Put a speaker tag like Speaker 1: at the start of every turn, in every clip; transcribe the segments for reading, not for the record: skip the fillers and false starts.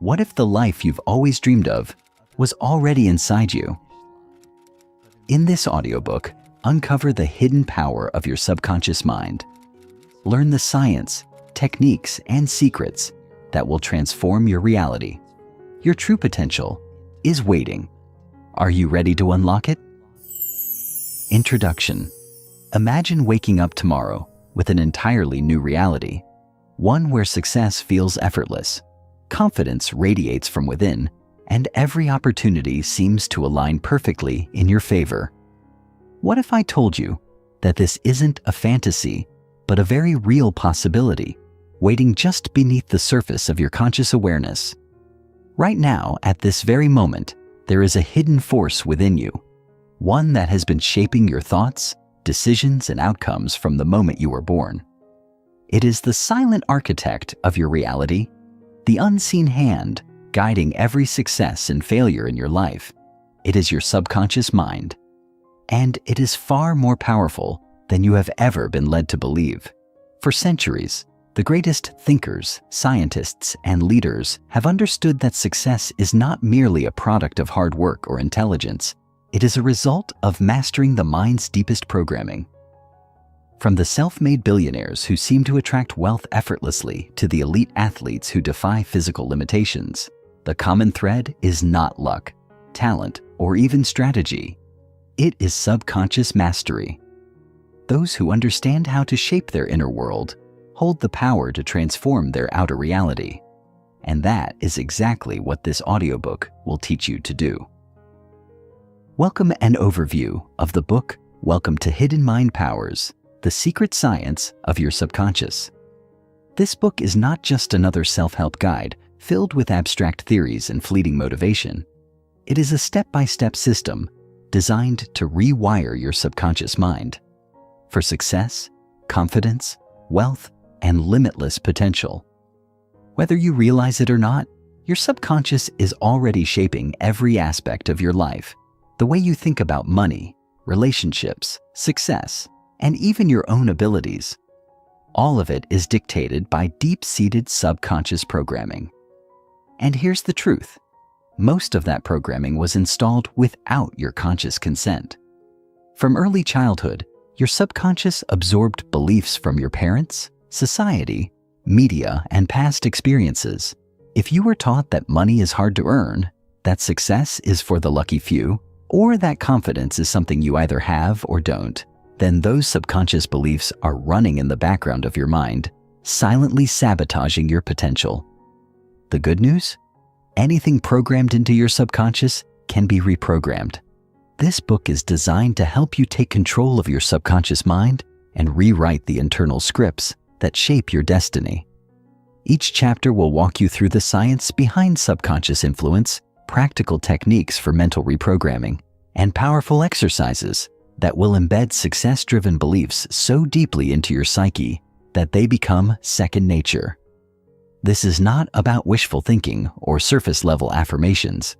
Speaker 1: What if the life you've always dreamed of was already inside you? In this audiobook, uncover the hidden power of your subconscious mind. Learn the science, techniques, and secrets that will transform your reality. Your true potential is waiting. Are you ready to unlock it? Introduction. Imagine waking up tomorrow with an entirely new reality, one where success feels effortless, confidence radiates from within, and every opportunity seems to align perfectly in your favor. What if I told you that this isn't a fantasy, but a very real possibility, waiting just beneath the surface of your conscious awareness? Right now, at this very moment, there is a hidden force within you, one that has been shaping your thoughts, decisions, and outcomes from the moment you were born. It is the silent architect of your reality, the unseen hand guiding every success and failure in your life. It is your subconscious mind, and it is far more powerful than you have ever been led to believe. For centuries, the greatest thinkers, scientists, and leaders have understood that success is not merely a product of hard work or intelligence. It is a result of mastering the mind's deepest programming. From the self-made billionaires who seem to attract wealth effortlessly to the elite athletes who defy physical limitations, the common thread is not luck, talent, or even strategy. It is subconscious mastery. Those who understand how to shape their inner world hold the power to transform their outer reality. And that is exactly what this audiobook will teach you to do. Welcome an overview of the book, Welcome to Hidden Mind Powers, The Secret Science of Your Subconscious. This book is not just another self-help guide filled with abstract theories and fleeting motivation. It is a step-by-step system designed to rewire your subconscious mind for success, confidence, wealth, and limitless potential. Whether you realize it or not, your subconscious is already shaping every aspect of your life. The way you think about money, relationships, success, and even your own abilities. All of it is dictated by deep-seated subconscious programming. And here's the truth. Most of that programming was installed without your conscious consent. From early childhood, your subconscious absorbed beliefs from your parents, society, media, and past experiences. If you were taught that money is hard to earn, that success is for the lucky few, or that confidence is something you either have or don't, then those subconscious beliefs are running in the background of your mind, silently sabotaging your potential. The good news? Anything programmed into your subconscious can be reprogrammed. This book is designed to help you take control of your subconscious mind and rewrite the internal scripts that shape your destiny. Each chapter will walk you through the science behind subconscious influence, practical techniques for mental reprogramming, and powerful exercises that will embed success-driven beliefs so deeply into your psyche that they become second nature. This is not about wishful thinking or surface-level affirmations.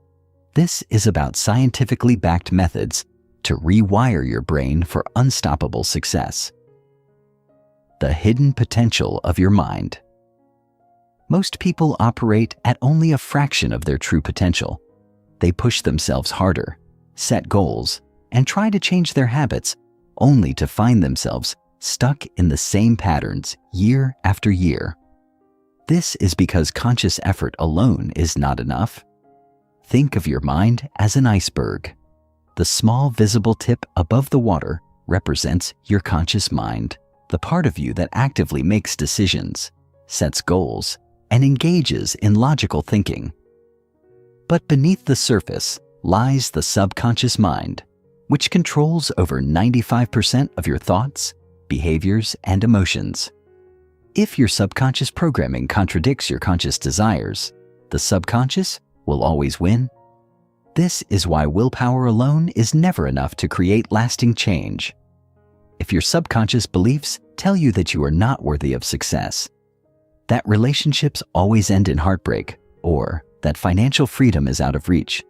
Speaker 1: This is about scientifically backed methods to rewire your brain for unstoppable success. The hidden potential of your mind. Most people operate at only a fraction of their true potential. They push themselves harder, set goals, and try to change their habits, only to find themselves stuck in the same patterns year after year. This is because conscious effort alone is not enough. Think of your mind as an iceberg. The small visible tip above the water represents your conscious mind, the part of you that actively makes decisions, sets goals, and engages in logical thinking. But beneath the surface lies the subconscious mind, which controls over 95% of your thoughts, behaviors, and emotions. If your subconscious programming contradicts your conscious desires, the subconscious will always win. This is why willpower alone is never enough to create lasting change. If your subconscious beliefs tell you that you are not worthy of success, that relationships always end in heartbreak, or that financial freedom is out of reach,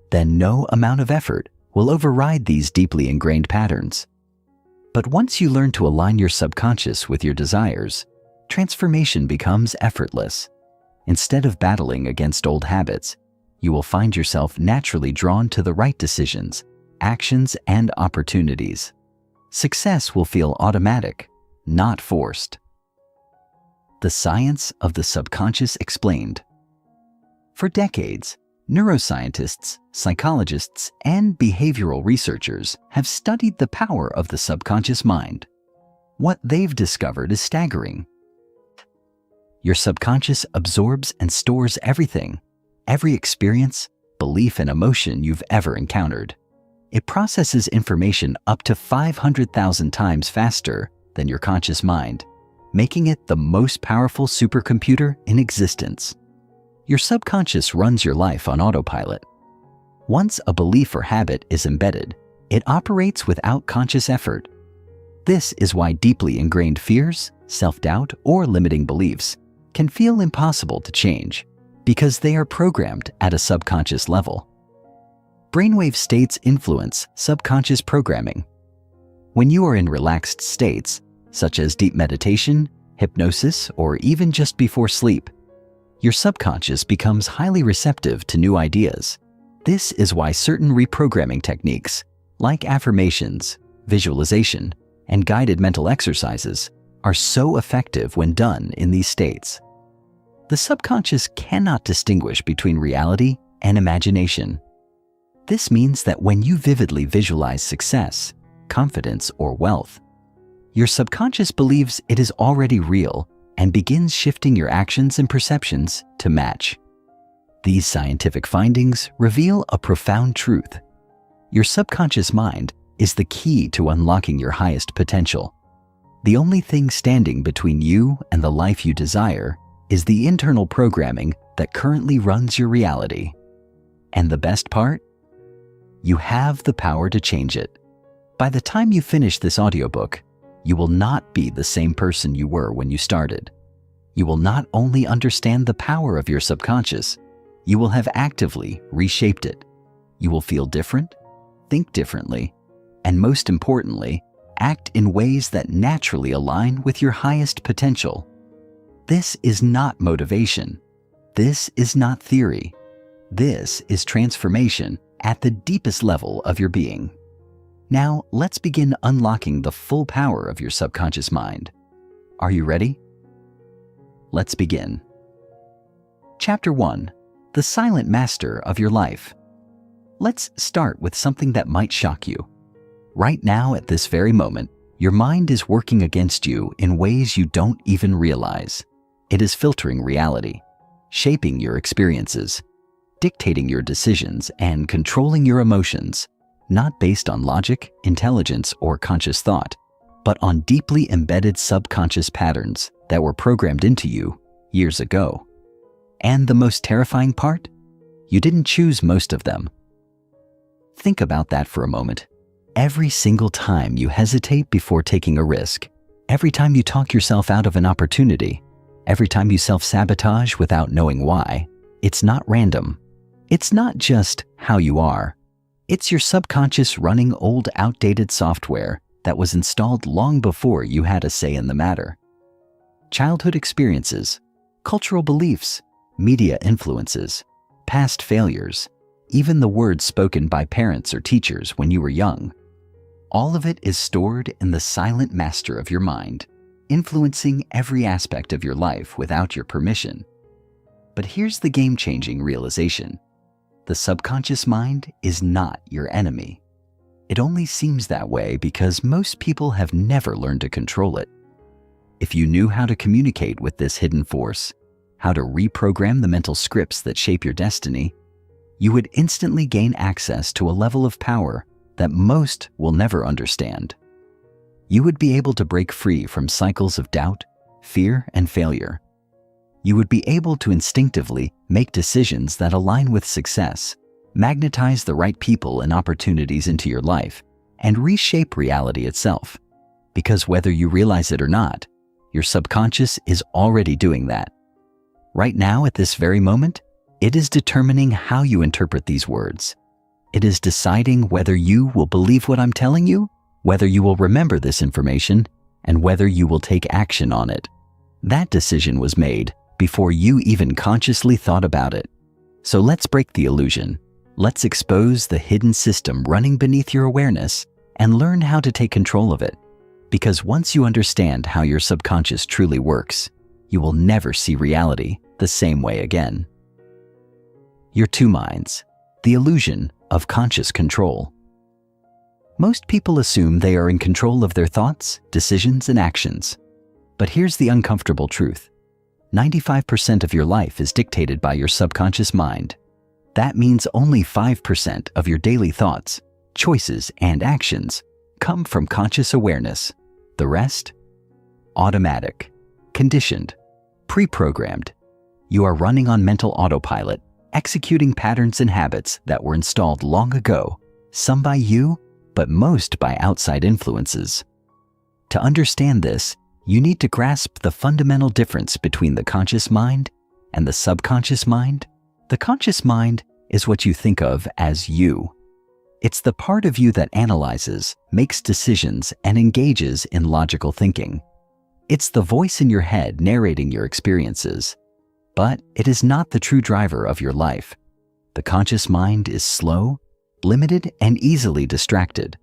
Speaker 1: then no amount of effort will override these deeply ingrained patterns. But once you learn to align your subconscious with your desires, transformation becomes effortless. Instead of battling against old habits, you will find yourself naturally drawn to the right decisions, actions, and opportunities. Success will feel automatic, not forced. The science of the subconscious explained. For decades, neuroscientists, psychologists, and behavioral researchers have studied the power of the subconscious mind. What they've discovered is staggering. Your subconscious absorbs and stores everything, every experience, belief, and emotion you've ever encountered. It processes information up to 500,000 times faster than your conscious mind, making it the most powerful supercomputer in existence. Your subconscious runs your life on autopilot. Once a belief or habit is embedded, it operates without conscious effort. This is why deeply ingrained fears, self-doubt, or limiting beliefs can feel impossible to change, because they are programmed at a subconscious level. Brainwave states influence subconscious programming. When you are in relaxed states, such as deep meditation, hypnosis, or even just before sleep, your subconscious becomes highly receptive to new ideas. This is why certain reprogramming techniques, like affirmations, visualization, and guided mental exercises, are so effective when done in these states. The subconscious cannot distinguish between reality and imagination. This means that when you vividly visualize success, confidence, or wealth, your subconscious believes it is already real and begins shifting your actions and perceptions to match. These scientific findings reveal a profound truth. Your subconscious mind is the key to unlocking your highest potential. The only thing standing between you and the life you desire is the internal programming that currently runs your reality. And the best part? You have the power to change it. By the time you finish this audiobook, you will not be the same person you were when you started. You will not only understand the power of your subconscious, you will have actively reshaped it. You will feel different, think differently, and most importantly, act in ways that naturally align with your highest potential. This is not motivation. This is not theory. This is transformation at the deepest level of your being. Now, let's begin unlocking the full power of your subconscious mind. Are you ready? Let's begin. Chapter 1: The Silent Master of Your Life. Let's start with something that might shock you. Right now, at this very moment, your mind is working against you in ways you don't even realize. It is filtering reality, shaping your experiences, dictating your decisions, and controlling your emotions, not based on logic, intelligence, or conscious thought, but on deeply embedded subconscious patterns that were programmed into you years ago. And the most terrifying part? You didn't choose most of them. Think about that for a moment. Every single time you hesitate before taking a risk, every time you talk yourself out of an opportunity, every time you self-sabotage without knowing why, it's not random. It's not just how you are. It's your subconscious running old, outdated software that was installed long before you had a say in the matter. Childhood experiences, cultural beliefs, media influences, past failures, even the words spoken by parents or teachers when you were young. All of it is stored in the silent master of your mind, influencing every aspect of your life without your permission. But here's the game-changing realization. The subconscious mind is not your enemy. It only seems that way because most people have never learned to control it. If you knew how to communicate with this hidden force, how to reprogram the mental scripts that shape your destiny, you would instantly gain access to a level of power that most will never understand. You would be able to break free from cycles of doubt, fear, and failure. You would be able to instinctively make decisions that align with success, magnetize the right people and opportunities into your life, and reshape reality itself. Because whether you realize it or not, your subconscious is already doing that. Right now, at this very moment, it is determining how you interpret these words. It is deciding whether you will believe what I'm telling you, whether you will remember this information, and whether you will take action on it. That decision was made before you even consciously thought about it. So let's break the illusion. Let's expose the hidden system running beneath your awareness and learn how to take control of it. Because once you understand how your subconscious truly works, you will never see reality the same way again. Your two minds, the illusion of conscious control. Most people assume they are in control of their thoughts, decisions, and actions. But here's the uncomfortable truth. 95% of your life is dictated by your subconscious mind. That means only 5% of your daily thoughts, choices, and actions come from conscious awareness. The rest? Automatic, conditioned, pre-programmed. You are running on mental autopilot, executing patterns and habits that were installed long ago, some by you, but most by outside influences. To understand this, you need to grasp the fundamental difference between the conscious mind and the subconscious mind. The conscious mind is what you think of as you. It's the part of you that analyzes, makes decisions, and engages in logical thinking. It's the voice in your head narrating your experiences. But it is not the true driver of your life. The conscious mind is slow, limited, and easily distracted.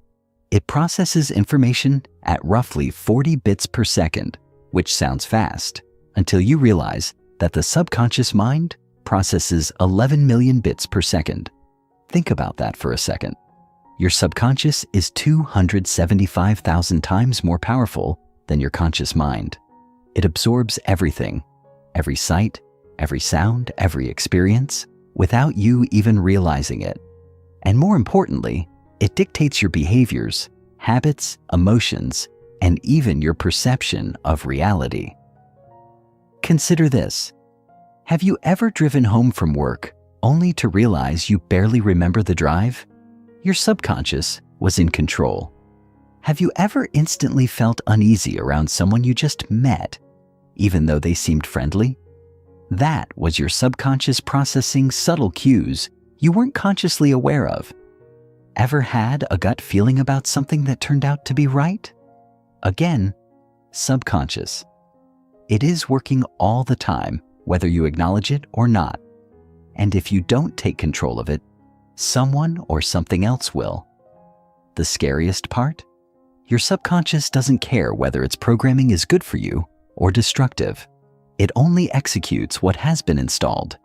Speaker 1: It processes information at roughly 40 bits per second, which sounds fast, until you realize that the subconscious mind processes 11 million bits per second. Think about that for a second. Your subconscious is 275,000 times more powerful than your conscious mind. It absorbs everything, every sight, every sound, every experience, without you even realizing it. And more importantly, it dictates your behaviors, habits, emotions, and even your perception of reality. Consider this. Have you ever driven home from work only to realize you barely remember the drive? Your subconscious was in control. Have you ever instantly felt uneasy around someone you just met, even though they seemed friendly? That was your subconscious processing subtle cues you weren't consciously aware of. Ever had a gut feeling about something that turned out to be right? Again, subconscious. It is working all the time, whether you acknowledge it or not. And if you don't take control of it, someone or something else will. The scariest part? Your subconscious doesn't care whether its programming is good for you or destructive. It only executes what has been installed.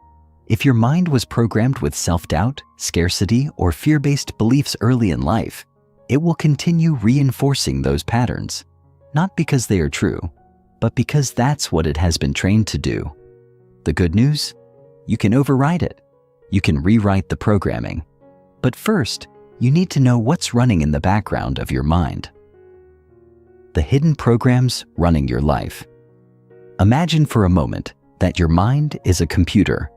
Speaker 1: If your mind was programmed with self-doubt, scarcity, or fear-based beliefs early in life, it will continue reinforcing those patterns, not because they are true, but because that's what it has been trained to do. The good news? You can override it. You can rewrite the programming. But first, you need to know what's running in the background of your mind. The hidden programs running your life. Imagine for a moment that your mind is a computer.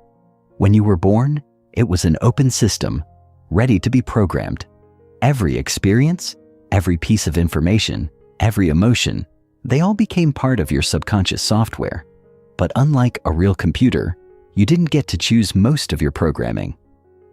Speaker 1: When you were born, it was an open system, ready to be programmed. Every experience, every piece of information, every emotion, they all became part of your subconscious software. But unlike a real computer, you didn't get to choose most of your programming.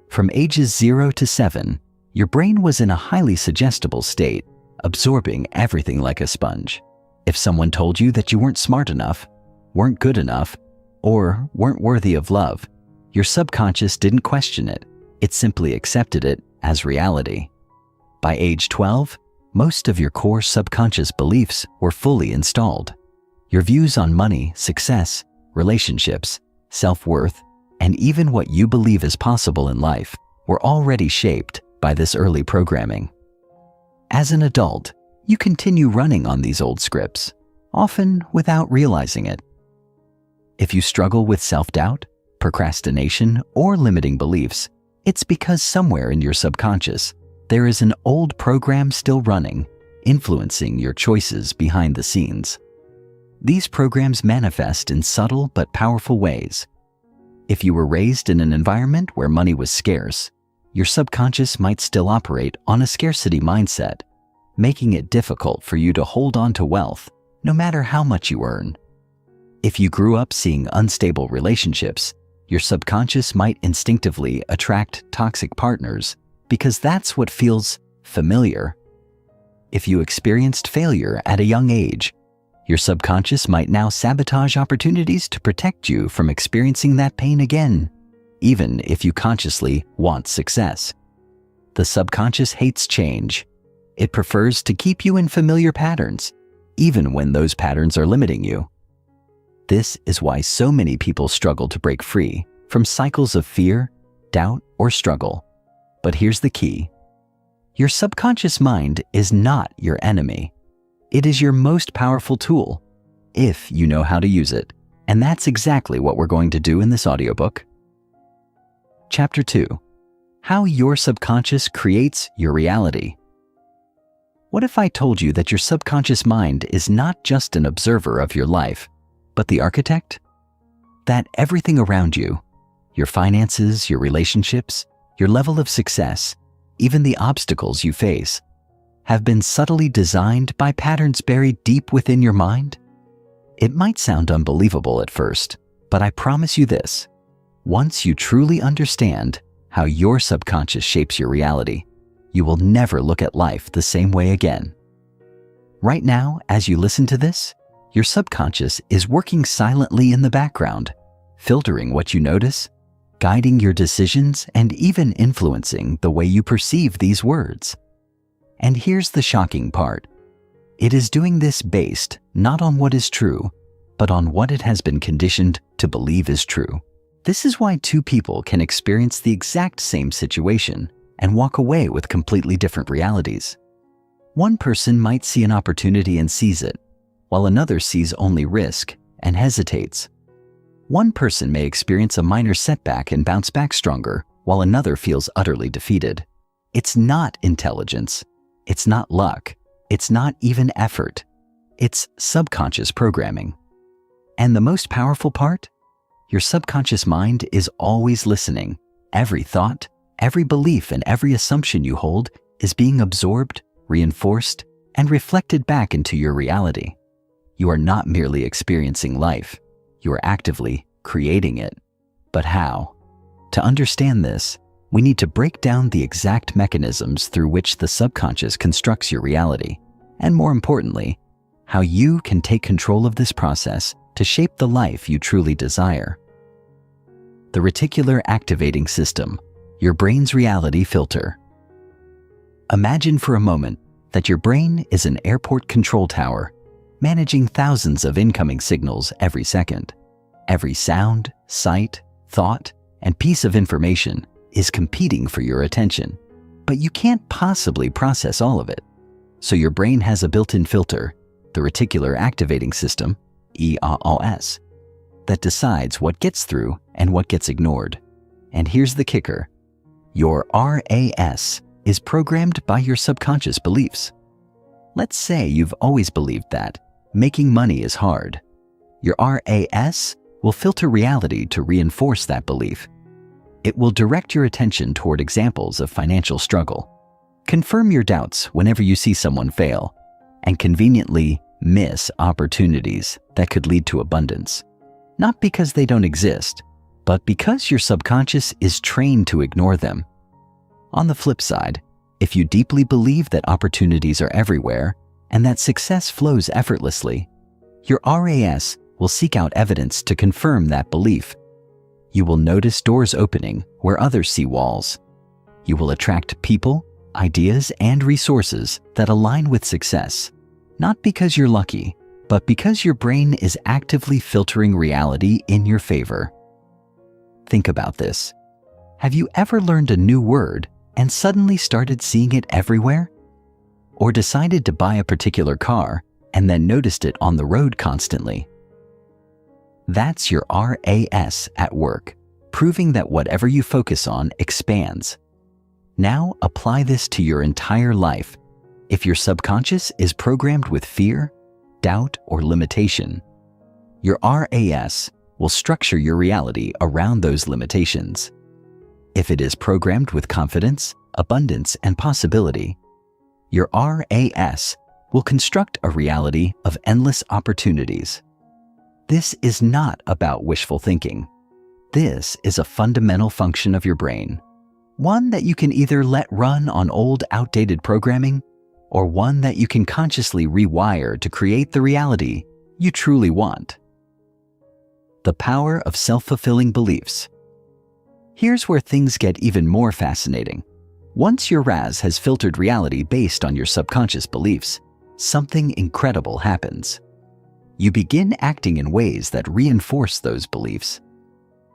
Speaker 1: From ages 0 to 7, your brain was in a highly suggestible state, absorbing everything like a sponge. If someone told you that you weren't smart enough, weren't good enough, or weren't worthy of love, your subconscious didn't question it. It simply accepted it as reality. By age 12, most of your core subconscious beliefs were fully installed. Your views on money, success, relationships, self-worth, and even what you believe is possible in life were already shaped by this early programming. As an adult, you continue running on these old scripts, often without realizing it. If you struggle with self-doubt, procrastination, or limiting beliefs, it's because somewhere in your subconscious, there is an old program still running, influencing your choices behind the scenes. These programs manifest in subtle but powerful ways. If you were raised in an environment where money was scarce, your subconscious might still operate on a scarcity mindset, making it difficult for you to hold on to wealth, no matter how much you earn. If you grew up seeing unstable relationships, your subconscious might instinctively attract toxic partners because that's what feels familiar. If you experienced failure at a young age, Your subconscious might now sabotage opportunities to protect you from experiencing that pain again, even if you consciously want success. The subconscious hates change. It prefers to keep you in familiar patterns, even when those patterns are limiting you. This is why so many people struggle to break free from cycles of fear, doubt, or struggle. But here's the key. Your subconscious mind is not your enemy. It is your most powerful tool, if you know how to use it. And that's exactly what we're going to do in this audiobook. Chapter 2. How your subconscious creates your reality. What if I told you that your subconscious mind is not just an observer of your life, but the architect? That everything around you, your finances, your relationships, your level of success, even the obstacles you face, have been subtly designed by patterns buried deep within your mind? It might sound unbelievable at first, but I promise you this. Once you truly understand how your subconscious shapes your reality, you will never look at life the same way again. Right now, as you listen to this, your subconscious is working silently in the background, filtering what you notice, guiding your decisions, and even influencing the way you perceive these words. And here's the shocking part. It is doing this based not on what is true, but on what it has been conditioned to believe is true. This is why two people can experience the exact same situation and walk away with completely different realities. One person might see an opportunity and seize it, while another sees only risk and hesitates. One person may experience a minor setback and bounce back stronger, while another feels utterly defeated. It's not intelligence. It's not luck. It's not even effort. It's subconscious programming. And the most powerful part? Your subconscious mind is always listening. Every thought, every belief, and every assumption you hold is being absorbed, reinforced, and reflected back into your reality. You are not merely experiencing life. You are actively creating it. But how? To understand this, we need to break down the exact mechanisms through which the subconscious constructs your reality, and more importantly, how you can take control of this process to shape the life you truly desire. The reticular activating system, your brain's reality filter. Imagine for a moment that your brain is an airport control tower, managing thousands of incoming signals every second. Every sound, sight, thought, and piece of information is competing for your attention, but you can't possibly process all of it. So your brain has a built-in filter, the reticular activating system, ERAS, that decides what gets through and what gets ignored. And here's the kicker. Your RAS is programmed by your subconscious beliefs. Let's say you've always believed that making money is hard. Your RAS will filter reality to reinforce that belief. It will direct your attention toward examples of financial struggle, confirm your doubts whenever you see someone fail, and conveniently miss opportunities that could lead to abundance. Not because they don't exist, but because your subconscious is trained to ignore them. On the flip side, if you deeply believe that opportunities are everywhere and that success flows effortlessly, your RAS will seek out evidence to confirm that belief. You will notice doors opening where others see walls. You will attract people, ideas, and resources that align with success, not because you're lucky, but because your brain is actively filtering reality in your favor. Think about this. Have you ever learned a new word and suddenly started seeing it everywhere? Or decided to buy a particular car and then noticed it on the road constantly? That's your RAS at work, proving that whatever you focus on expands. Now apply this to your entire life. If your subconscious is programmed with fear, doubt, or limitation, your RAS will structure your reality around those limitations. If it is programmed with confidence, abundance, and possibility, your RAS will construct a reality of endless opportunities. This is not about wishful thinking. This is a fundamental function of your brain, one that you can either let run on old, outdated programming, or one that you can consciously rewire to create the reality you truly want. The power of self-fulfilling beliefs. Here's where things get even more fascinating. Once your RAS has filtered reality based on your subconscious beliefs, something incredible happens. You begin acting in ways that reinforce those beliefs.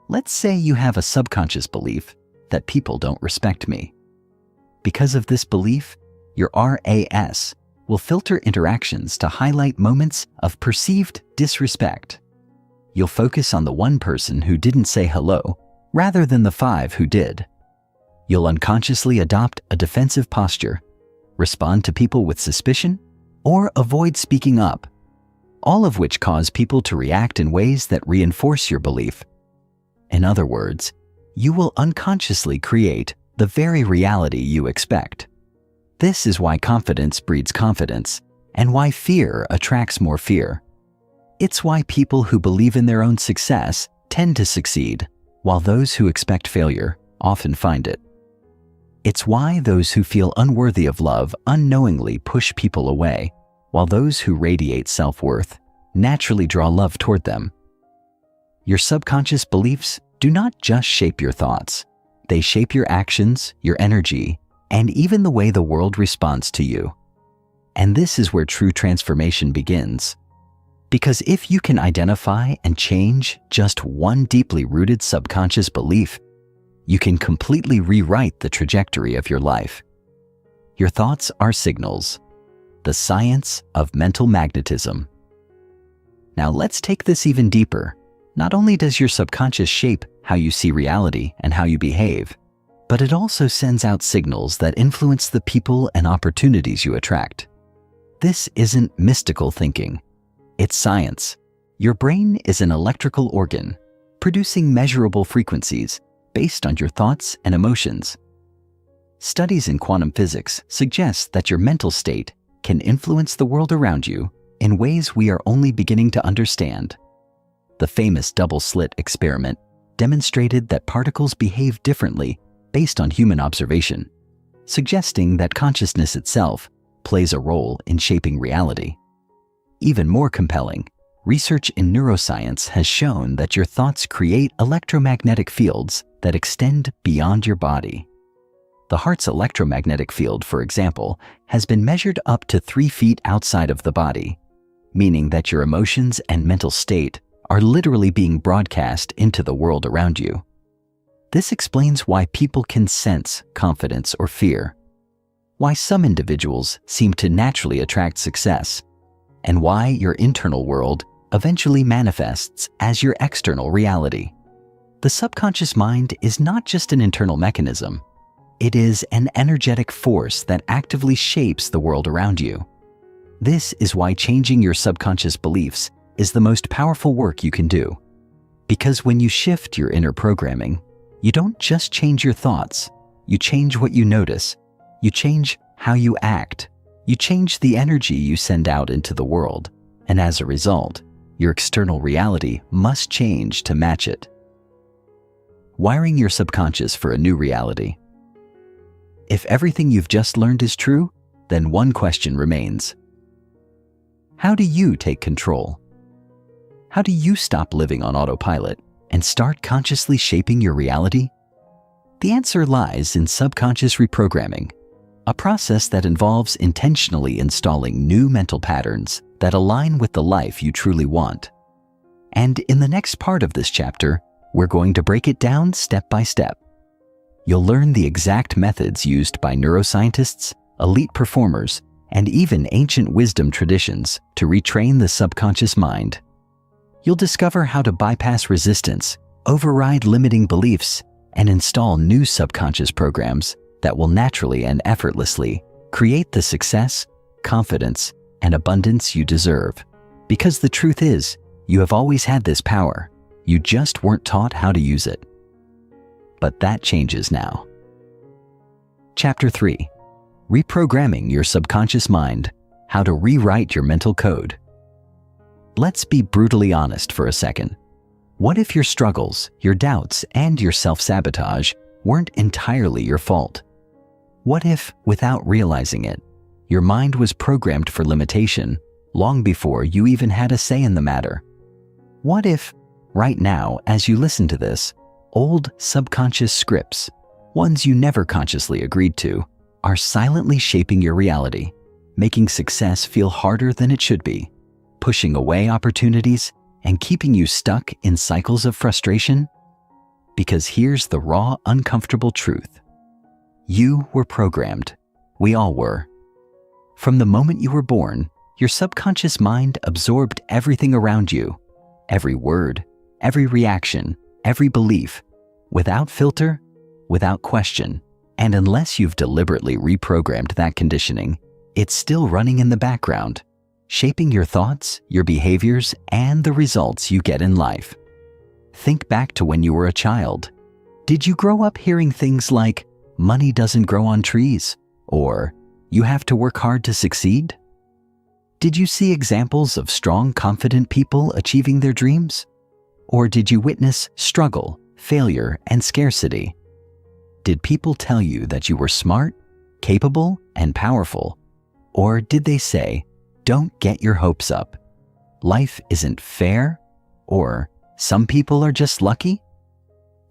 Speaker 1: Let's say you have a subconscious belief that people don't respect me. Because of this belief, your RAS will filter interactions to highlight moments of perceived disrespect. You'll focus on the one person who didn't say hello rather than the 5 who did. You'll unconsciously adopt a defensive posture, respond to people with suspicion, or avoid speaking up, all of which cause people to react in ways that reinforce your belief. In other words, you will unconsciously create the very reality you expect. This is why confidence breeds confidence, and why fear attracts more fear. It's why people who believe in their own success tend to succeed, while those who expect failure often find it. It's why those who feel unworthy of love unknowingly push people away, while those who radiate self-worth naturally draw love toward them. Your subconscious beliefs do not just shape your thoughts. They shape your actions, your energy, and even the way the world responds to you. And this is where true transformation begins. Because if you can identify and change just one deeply rooted subconscious belief, you can completely rewrite the trajectory of your life. Your thoughts are signals. The science of mental magnetism. Now let's take this even deeper. Not only does your subconscious shape how you see reality and how you behave, but it also sends out signals that influence the people and opportunities you attract. This isn't mystical thinking. It's science. Your brain is an electrical organ, producing measurable frequencies based on your thoughts and emotions. Studies in quantum physics suggest that your mental state can influence the world around you in ways we are only beginning to understand. The famous double-slit experiment demonstrated that particles behave differently based on human observation, suggesting that consciousness itself plays a role in shaping reality. Even more compelling, research in neuroscience has shown that your thoughts create electromagnetic fields that extend beyond your body. The heart's electromagnetic field, for example, has been measured up to 3 feet outside of the body, meaning that your emotions and mental state are literally being broadcast into the world around you. This explains why people can sense confidence or fear, why some individuals seem to naturally attract success, and why your internal world eventually manifests as your external reality. The subconscious mind is not just an internal mechanism. It is an energetic force that actively shapes the world around you. This is why changing your subconscious beliefs is the most powerful work you can do. Because when you shift your inner programming, you don't just change your thoughts, you change what you notice, you change how you act, you change the energy you send out into the world, and as a result, your external reality must change to match it. Wiring your subconscious for a new reality. If everything you've just learned is true, then one question remains. How do you take control? How do you stop living on autopilot and start consciously shaping your reality? The answer lies in subconscious reprogramming, a process that involves intentionally installing new mental patterns that align with the life you truly want. And in the next part of this chapter, we're going to break it down step by step. You'll learn the exact methods used by neuroscientists, elite performers, and even ancient wisdom traditions to retrain the subconscious mind. You'll discover how to bypass resistance, override limiting beliefs, and install new subconscious programs that will naturally and effortlessly create the success, confidence, and abundance you deserve. Because the truth is, you have always had this power. You just weren't taught how to use it. But that changes now. Chapter 3. Reprogramming your subconscious mind, how to rewrite your mental code. Let's be brutally honest for a second. What if your struggles, your doubts, and your self-sabotage weren't entirely your fault? What if, without realizing it, your mind was programmed for limitation, long before you even had a say in the matter. What if, right now, as you listen to this, old subconscious scripts, ones you never consciously agreed to, are silently shaping your reality, making success feel harder than it should be, pushing away opportunities, and keeping you stuck in cycles of frustration? Because here's the raw, uncomfortable truth. You were programmed. We all were. From the moment you were born, your subconscious mind absorbed everything around you, every word, every reaction, every belief, without filter, without question. And unless you've deliberately reprogrammed that conditioning, it's still running in the background, shaping your thoughts, your behaviors, and the results you get in life. Think back to when you were a child. Did you grow up hearing things like, money doesn't grow on trees, or you have to work hard to succeed? Did you see examples of strong, confident people achieving their dreams? Or did you witness struggle, failure, and scarcity? Did people tell you that you were smart, capable, and powerful? Or did they say, don't get your hopes up, life isn't fair, or some people are just lucky?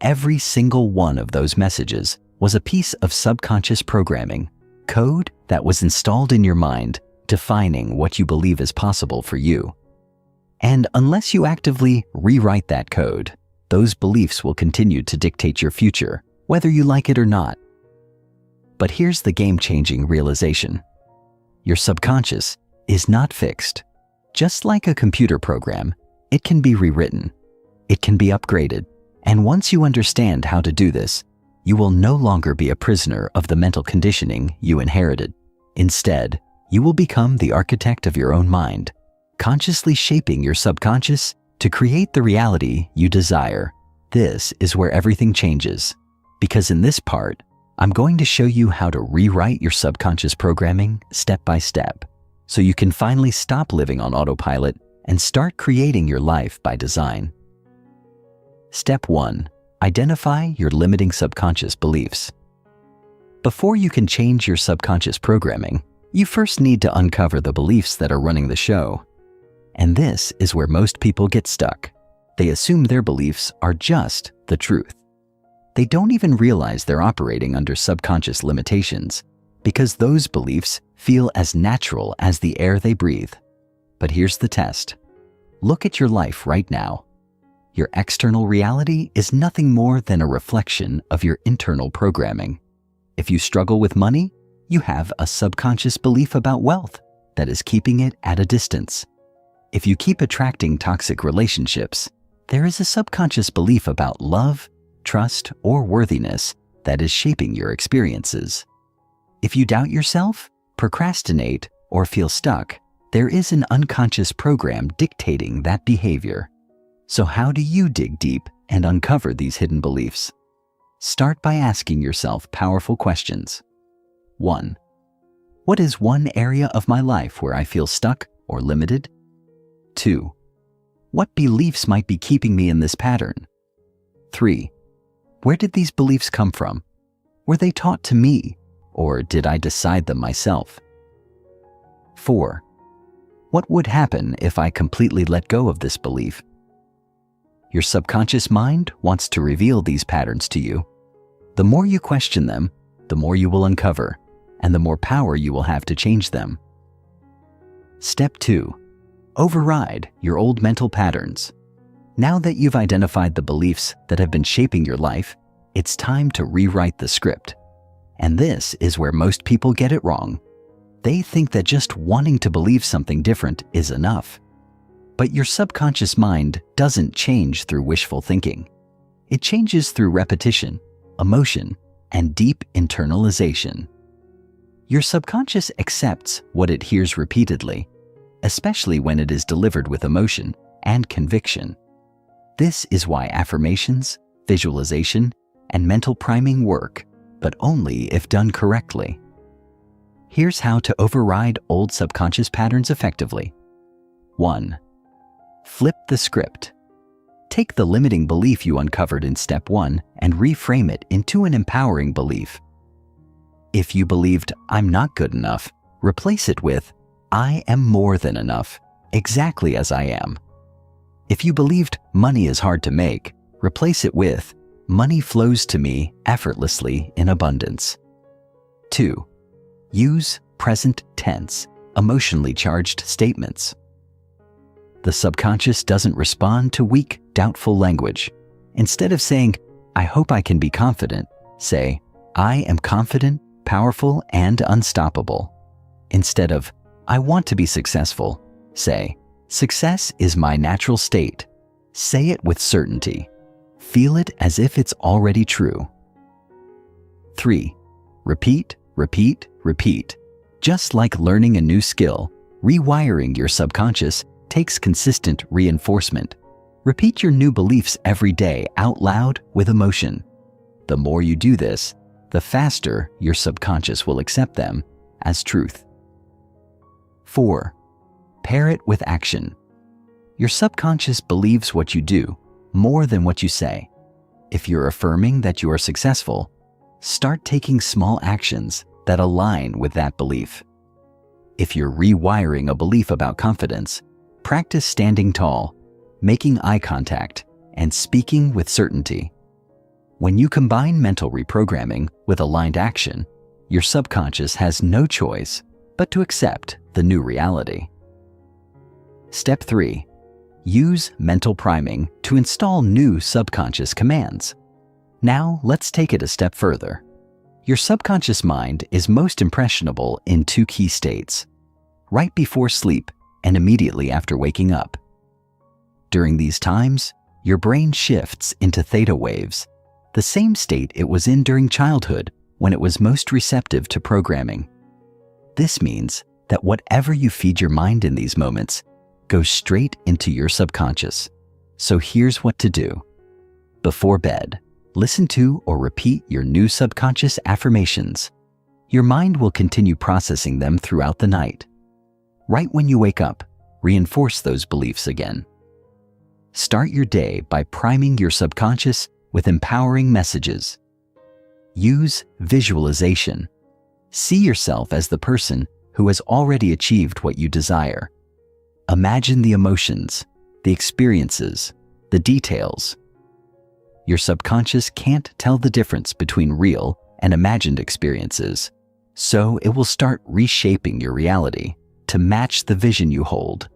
Speaker 1: Every single one of those messages was a piece of subconscious programming, code that was installed in your mind, defining what you believe is possible for you. And unless you actively rewrite that code, those beliefs will continue to dictate your future, whether you like it or not. But here's the game-changing realization. Your subconscious is not fixed. Just like a computer program, it can be rewritten. It can be upgraded. And once you understand how to do this, you will no longer be a prisoner of the mental conditioning you inherited. Instead, you will become the architect of your own mind, consciously shaping your subconscious to create the reality you desire. This is where everything changes. Because in this part, I'm going to show you how to rewrite your subconscious programming step by step, so you can finally stop living on autopilot and start creating your life by design. Step 1. Identify your limiting subconscious beliefs. Before you can change your subconscious programming, you first need to uncover the beliefs that are running the show. And this is where most people get stuck. They assume their beliefs are just the truth. They don't even realize they're operating under subconscious limitations because those beliefs feel as natural as the air they breathe. But here's the test. Look at your life right now. Your external reality is nothing more than a reflection of your internal programming. If you struggle with money, you have a subconscious belief about wealth that is keeping it at a distance. If you keep attracting toxic relationships, there is a subconscious belief about love, trust, or worthiness that is shaping your experiences. If you doubt yourself, procrastinate, or feel stuck, there is an unconscious program dictating that behavior. So how do you dig deep and uncover these hidden beliefs? Start by asking yourself powerful questions. 1. What is one area of my life where I feel stuck or limited? 2. What beliefs might be keeping me in this pattern? 3. Where did these beliefs come from? Were they taught to me, or did I decide them myself? 4. What would happen if I completely let go of this belief? Your subconscious mind wants to reveal these patterns to you. The more you question them, the more you will uncover, and the more power you will have to change them. Step 2. Override your old mental patterns. Now that you've identified the beliefs that have been shaping your life, it's time to rewrite the script. And this is where most people get it wrong. They think that just wanting to believe something different is enough. But your subconscious mind doesn't change through wishful thinking. It changes through repetition, emotion, and deep internalization. Your subconscious accepts what it hears repeatedly, especially when it is delivered with emotion and conviction. This is why affirmations, visualization, and mental priming work, but only if done correctly. Here's how to override old subconscious patterns effectively. 1. Flip the script. Take the limiting belief you uncovered in step 1 and reframe it into an empowering belief. If you believed, I'm not good enough, replace it with, I am more than enough, exactly as I am. If you believed money is hard to make, replace it with money flows to me effortlessly in abundance. 2. Use present tense, emotionally charged statements. The subconscious doesn't respond to weak, doubtful language. Instead of saying, I hope I can be confident, say, I am confident, powerful, and unstoppable. Instead of, I want to be successful, say, success is my natural state. Say it with certainty. Feel it as if it's already true. 3. Repeat, repeat, repeat. Just like learning a new skill, rewiring your subconscious takes consistent reinforcement. Repeat your new beliefs every day out loud with emotion. The more you do this, the faster your subconscious will accept them as truth. 4. Pair it with action. Your subconscious believes what you do more than what you say. If you're affirming that you are successful, start taking small actions that align with that belief. If you're rewiring a belief about confidence, practice standing tall, making eye contact, and speaking with certainty. When you combine mental reprogramming with aligned action, your subconscious has no choice but to accept the new reality. Step 3. Use mental priming to install new subconscious commands. Now, let's take it a step further. Your subconscious mind is most impressionable in 2 key states: right before sleep and immediately after waking up. During these times, your brain shifts into theta waves, the same state it was in during childhood when it was most receptive to programming. This means that whatever you feed your mind in these moments goes straight into your subconscious. So here's what to do. Before bed, listen to or repeat your new subconscious affirmations. Your mind will continue processing them throughout the night. Right when you wake up, reinforce those beliefs again. Start your day by priming your subconscious with empowering messages. Use visualization. See yourself as the person who has already achieved what you desire. Imagine the emotions, the experiences, the details. Your subconscious can't tell the difference between real and imagined experiences, so it will start reshaping your reality to match the vision you hold.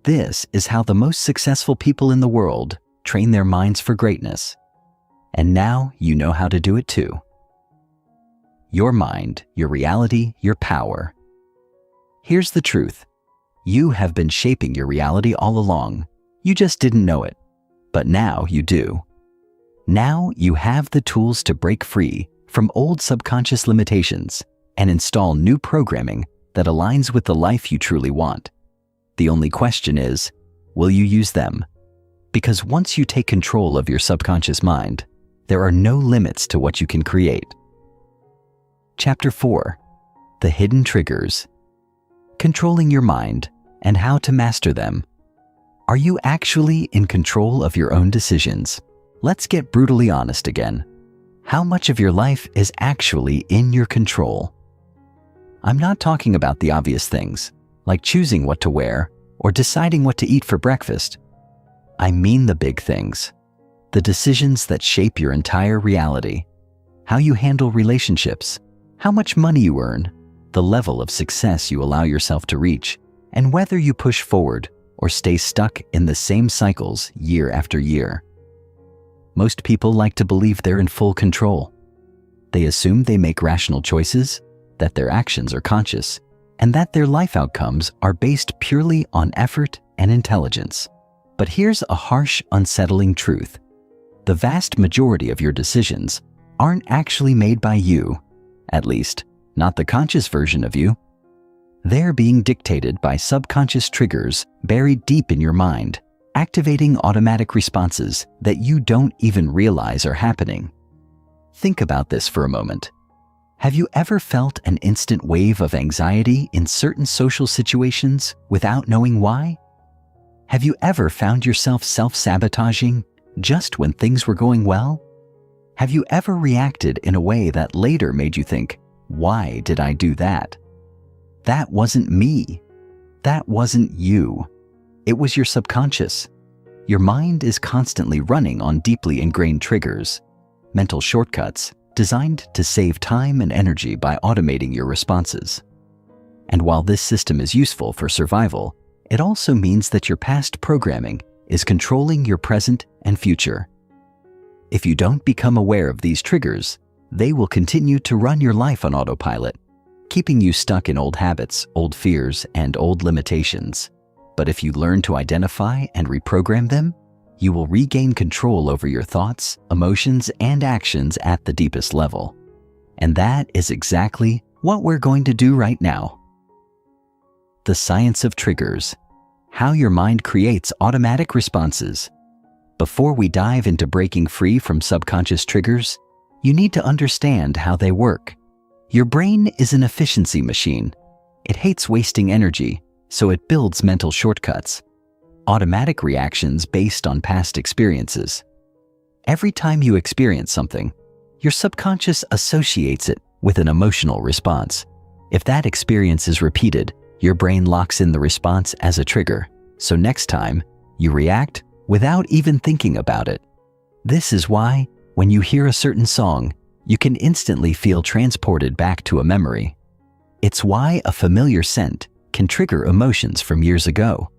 Speaker 1: This is how the most successful people in the world train their minds for greatness. And now you know how to do it too. Your mind, your reality, your power. Here's the truth. You have been shaping your reality all along. You just didn't know it. But now you do. Now you have the tools to break free from old subconscious limitations and install new programming that aligns with the life you truly want. The only question is, will you use them? Because once you take control of your subconscious mind, there are no limits to what you can create. Chapter 4. The Hidden Triggers. Controlling your mind and how to master them. Are you actually in control of your own decisions? Let's get brutally honest again. How much of your life is actually in your control? I'm not talking about the obvious things, like choosing what to wear or deciding what to eat for breakfast. I mean the big things, the decisions that shape your entire reality, how you handle relationships, how much money you earn, the level of success you allow yourself to reach, and whether you push forward or stay stuck in the same cycles year after year. Most people like to believe they're in full control. They assume they make rational choices, that their actions are conscious, and that their life outcomes are based purely on effort and intelligence. But here's a harsh, unsettling truth. The vast majority of your decisions aren't actually made by you, at least, not the conscious version of you. They're being dictated by subconscious triggers buried deep in your mind, activating automatic responses that you don't even realize are happening. Think about this for a moment. Have you ever felt an instant wave of anxiety in certain social situations without knowing why? Have you ever found yourself self-sabotaging just when things were going well? Have you ever reacted in a way that later made you think, why did I do that? That wasn't me. That wasn't you. It was your subconscious. Your mind is constantly running on deeply ingrained triggers, mental shortcuts designed to save time and energy by automating your responses. And while this system is useful for survival, it also means that your past programming is controlling your present and future. If you don't become aware of these triggers, they will continue to run your life on autopilot, keeping you stuck in old habits, old fears, and old limitations. But if you learn to identify and reprogram them, you will regain control over your thoughts, emotions, and actions at the deepest level. And that is exactly what we're going to do right now. The science of triggers: how your mind creates automatic responses. Before we dive into breaking free from subconscious triggers, you need to understand how they work. Your brain is an efficiency machine. It hates wasting energy, so it builds mental shortcuts, automatic reactions based on past experiences. Every time you experience something, your subconscious associates it with an emotional response. If that experience is repeated, your brain locks in the response as a trigger, so next time, you react without even thinking about it. This is why, when you hear a certain song, you can instantly feel transported back to a memory. It's why a familiar scent can trigger emotions from years ago.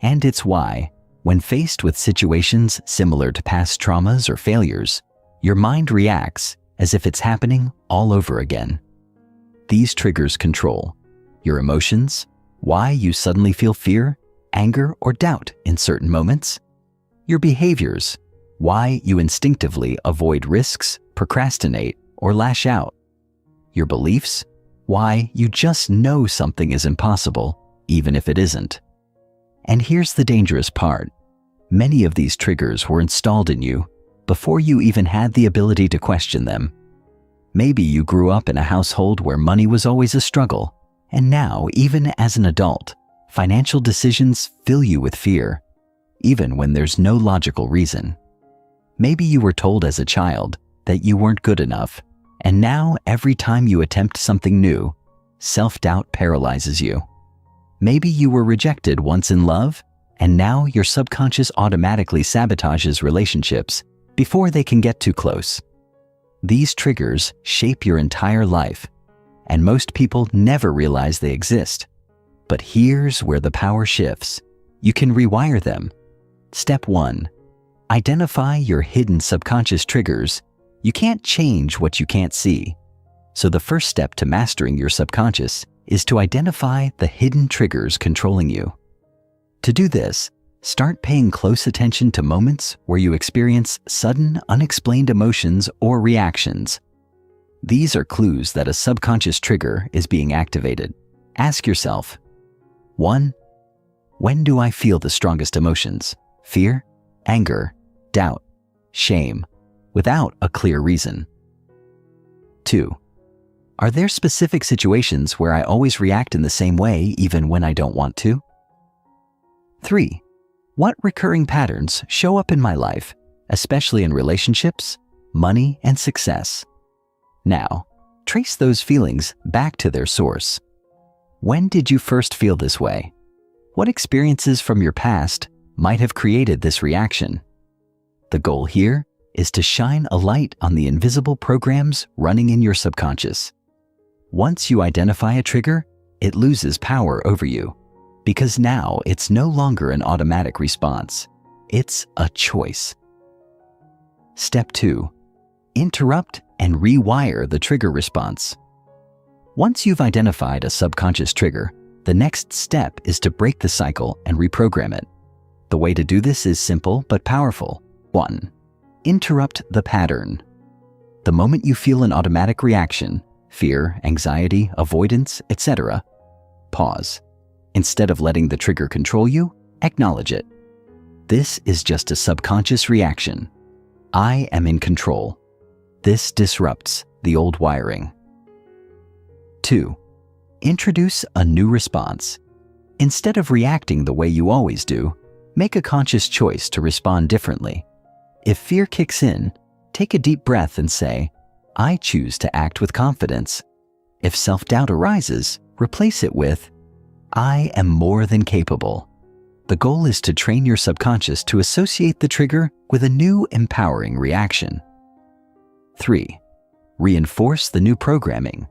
Speaker 1: And it's why, when faced with situations similar to past traumas or failures, your mind reacts as if it's happening all over again. These triggers control your emotions, why you suddenly feel fear, anger, or doubt in certain moments; your behaviors, why you instinctively avoid risks, procrastinate, or lash out; your beliefs, why you just know something is impossible, even if it isn't. And here's the dangerous part. Many of these triggers were installed in you before you even had the ability to question them. Maybe you grew up in a household where money was always a struggle, and now, even as an adult, financial decisions fill you with fear, even when there's no logical reason. Maybe you were told as a child that you weren't good enough, and now every time you attempt something new, self-doubt paralyzes you. Maybe you were rejected once in love, and now your subconscious automatically sabotages relationships before they can get too close. These triggers shape your entire life, and most people never realize they exist. But here's where the power shifts. You can rewire them. Step 1. Identify your hidden subconscious triggers. You can't change what you can't see. So the first step to mastering your subconscious is to identify the hidden triggers controlling you. To do this, start paying close attention to moments where you experience sudden, unexplained emotions or reactions. These are clues that a subconscious trigger is being activated. Ask yourself, 1. When do I feel the strongest emotions? Fear, anger, doubt, shame, without a clear reason. 2. Are there specific situations where I always react in the same way even when I don't want to? 3. What recurring patterns show up in my life, especially in relationships, money, and success? Now, trace those feelings back to their source. When did you first feel this way? What experiences from your past might have created this reaction? The goal here is to shine a light on the invisible programs running in your subconscious. Once you identify a trigger, it loses power over you, because now it's no longer an automatic response. It's a choice. Step 2. Interrupt and rewire the trigger response. Once you've identified a subconscious trigger, the next step is to break the cycle and reprogram it. The way to do this is simple but powerful. 1. Interrupt the pattern. The moment you feel an automatic reaction, fear, anxiety, avoidance, etc., pause. Instead of letting the trigger control you, acknowledge it. This is just a subconscious reaction. I am in control. This disrupts the old wiring. 2. Introduce a new response. Instead of reacting the way you always do, make a conscious choice to respond differently. If fear kicks in, take a deep breath and say, I choose to act with confidence. If self-doubt arises, replace it with, I am more than capable. The goal is to train your subconscious to associate the trigger with a new empowering reaction. 3. Reinforce the new programming.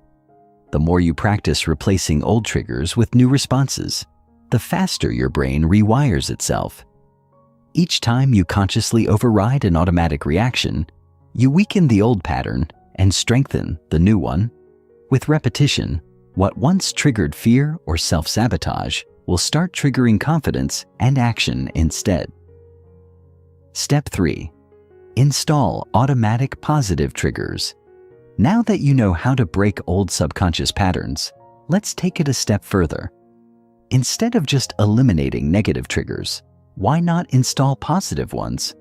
Speaker 1: The more you practice replacing old triggers with new responses, the faster your brain rewires itself. Each time you consciously override an automatic reaction, you weaken the old pattern and strengthen the new one. With repetition, what once triggered fear or self-sabotage will start triggering confidence and action instead. Step 3. Install automatic positive triggers. Now that you know how to break old subconscious patterns, let's take it a step further. Instead of just eliminating negative triggers, why not install positive ones?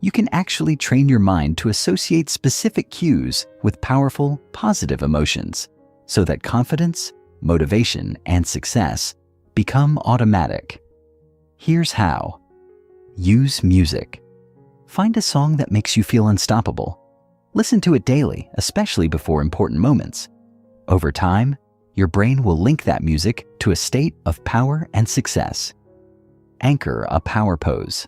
Speaker 1: You can actually train your mind to associate specific cues with powerful, positive emotions, so that confidence, motivation, and success become automatic. Here's how. Use music. Find a song that makes you feel unstoppable. Listen to it daily, especially before important moments. Over time, your brain will link that music to a state of power and success. Anchor a power pose.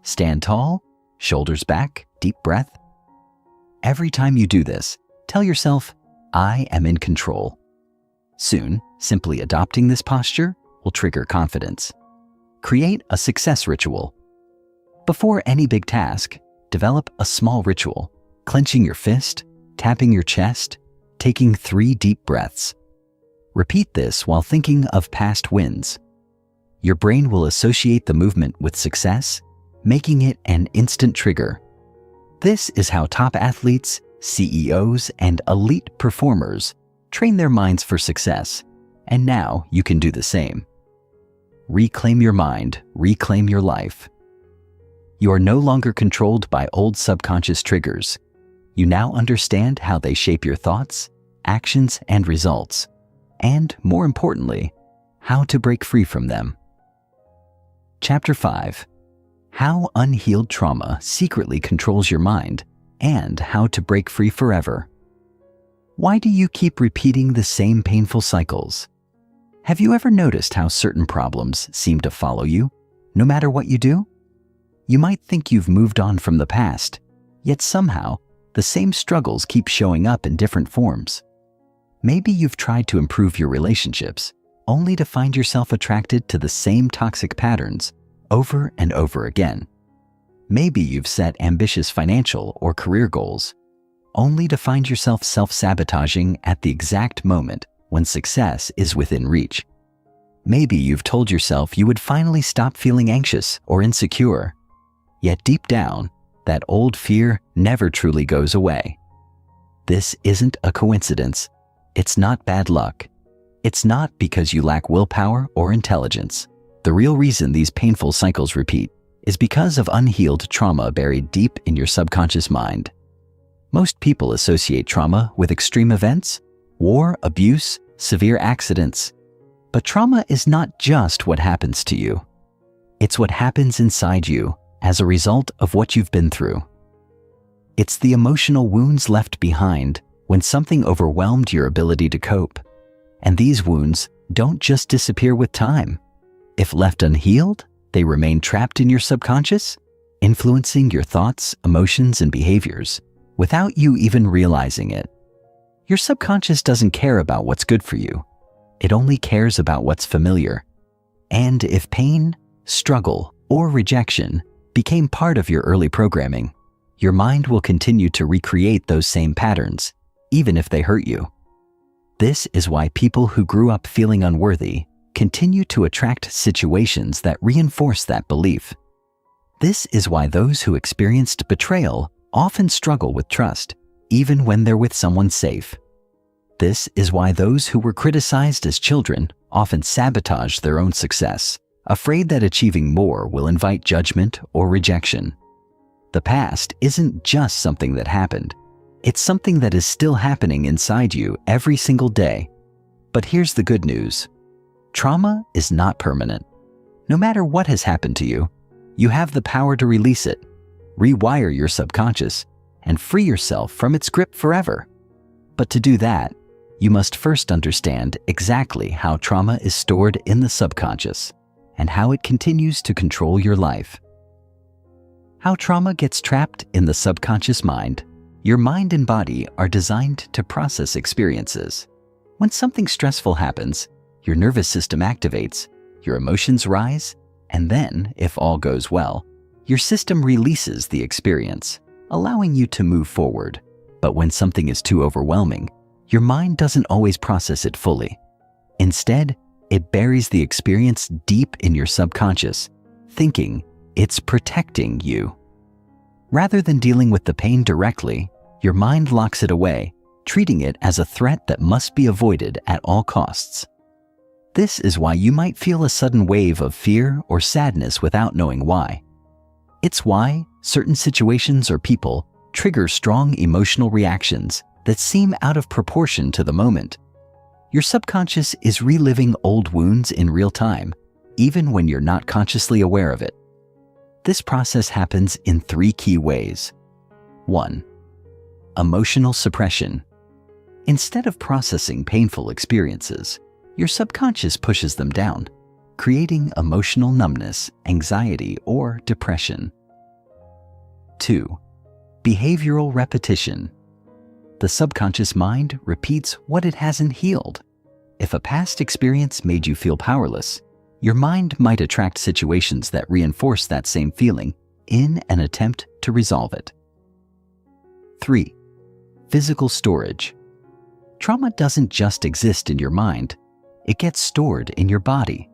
Speaker 1: Stand tall, shoulders back, deep breath. Every time you do this, tell yourself, I am in control. Soon, simply adopting this posture will trigger confidence. Create a success ritual. Before any big task, develop a small ritual. Clenching your fist, tapping your chest, taking 3 deep breaths. Repeat this while thinking of past wins. Your brain will associate the movement with success, making it an instant trigger. This is how top athletes, CEOs, and elite performers train their minds for success, and now you can do the same. Reclaim your mind, reclaim your life. You are no longer controlled by old subconscious triggers. You now understand how they shape your thoughts, actions, and results, and, more importantly, how to break free from them. Chapter 5. How unhealed trauma secretly controls your mind, and how to break free forever. Why do you keep repeating the same painful cycles? Have you ever noticed how certain problems seem to follow you, no matter what you do? You might think you've moved on from the past, yet somehow, the same struggles keep showing up in different forms. Maybe you've tried to improve your relationships, only to find yourself attracted to the same toxic patterns over and over again. Maybe you've set ambitious financial or career goals, only to find yourself self-sabotaging at the exact moment when success is within reach. Maybe you've told yourself you would finally stop feeling anxious or insecure, yet deep down, that old fear never truly goes away. This isn't a coincidence. It's not bad luck. It's not because you lack willpower or intelligence. The real reason these painful cycles repeat is because of unhealed trauma buried deep in your subconscious mind. Most people associate trauma with extreme events, war, abuse, severe accidents. But trauma is not just what happens to you. It's what happens inside you as a result of what you've been through. It's the emotional wounds left behind when something overwhelmed your ability to cope. And these wounds don't just disappear with time. If left unhealed, they remain trapped in your subconscious, influencing your thoughts, emotions, and behaviors without you even realizing it. Your subconscious doesn't care about what's good for you. It only cares about what's familiar. And if pain, struggle, or rejection became part of your early programming, your mind will continue to recreate those same patterns, even if they hurt you. This is why people who grew up feeling unworthy continue to attract situations that reinforce that belief. This is why those who experienced betrayal often struggle with trust, even when they're with someone safe. This is why those who were criticized as children often sabotage their own success, afraid that achieving more will invite judgment or rejection. The past isn't just something that happened. It's something that is still happening inside you every single day. But here's the good news. Trauma is not permanent. No matter what has happened to you, you have the power to release it, rewire your subconscious, and free yourself from its grip forever. But to do that, you must first understand exactly how trauma is stored in the subconscious and how it continues to control your life. How trauma gets trapped in the subconscious mind. Your mind and body are designed to process experiences. When something stressful happens, your nervous system activates, your emotions rise, and then, if all goes well, your system releases the experience, allowing you to move forward. But when something is too overwhelming, your mind doesn't always process it fully. Instead, it buries the experience deep in your subconscious, thinking it's protecting you. Rather than dealing with the pain directly, your mind locks it away, treating it as a threat that must be avoided at all costs. This is why you might feel a sudden wave of fear or sadness without knowing why. It's why certain situations or people trigger strong emotional reactions that seem out of proportion to the moment. Your subconscious is reliving old wounds in real time, even when you're not consciously aware of it. This process happens in 3 key ways. 1. Emotional suppression. Instead of processing painful experiences, your subconscious pushes them down, creating emotional numbness, anxiety, or depression. 2. Behavioral repetition. The subconscious mind repeats what it hasn't healed. If a past experience made you feel powerless, your mind might attract situations that reinforce that same feeling in an attempt to resolve it. 3. Physical storage. Trauma doesn't just exist in your mind, it gets stored in your body.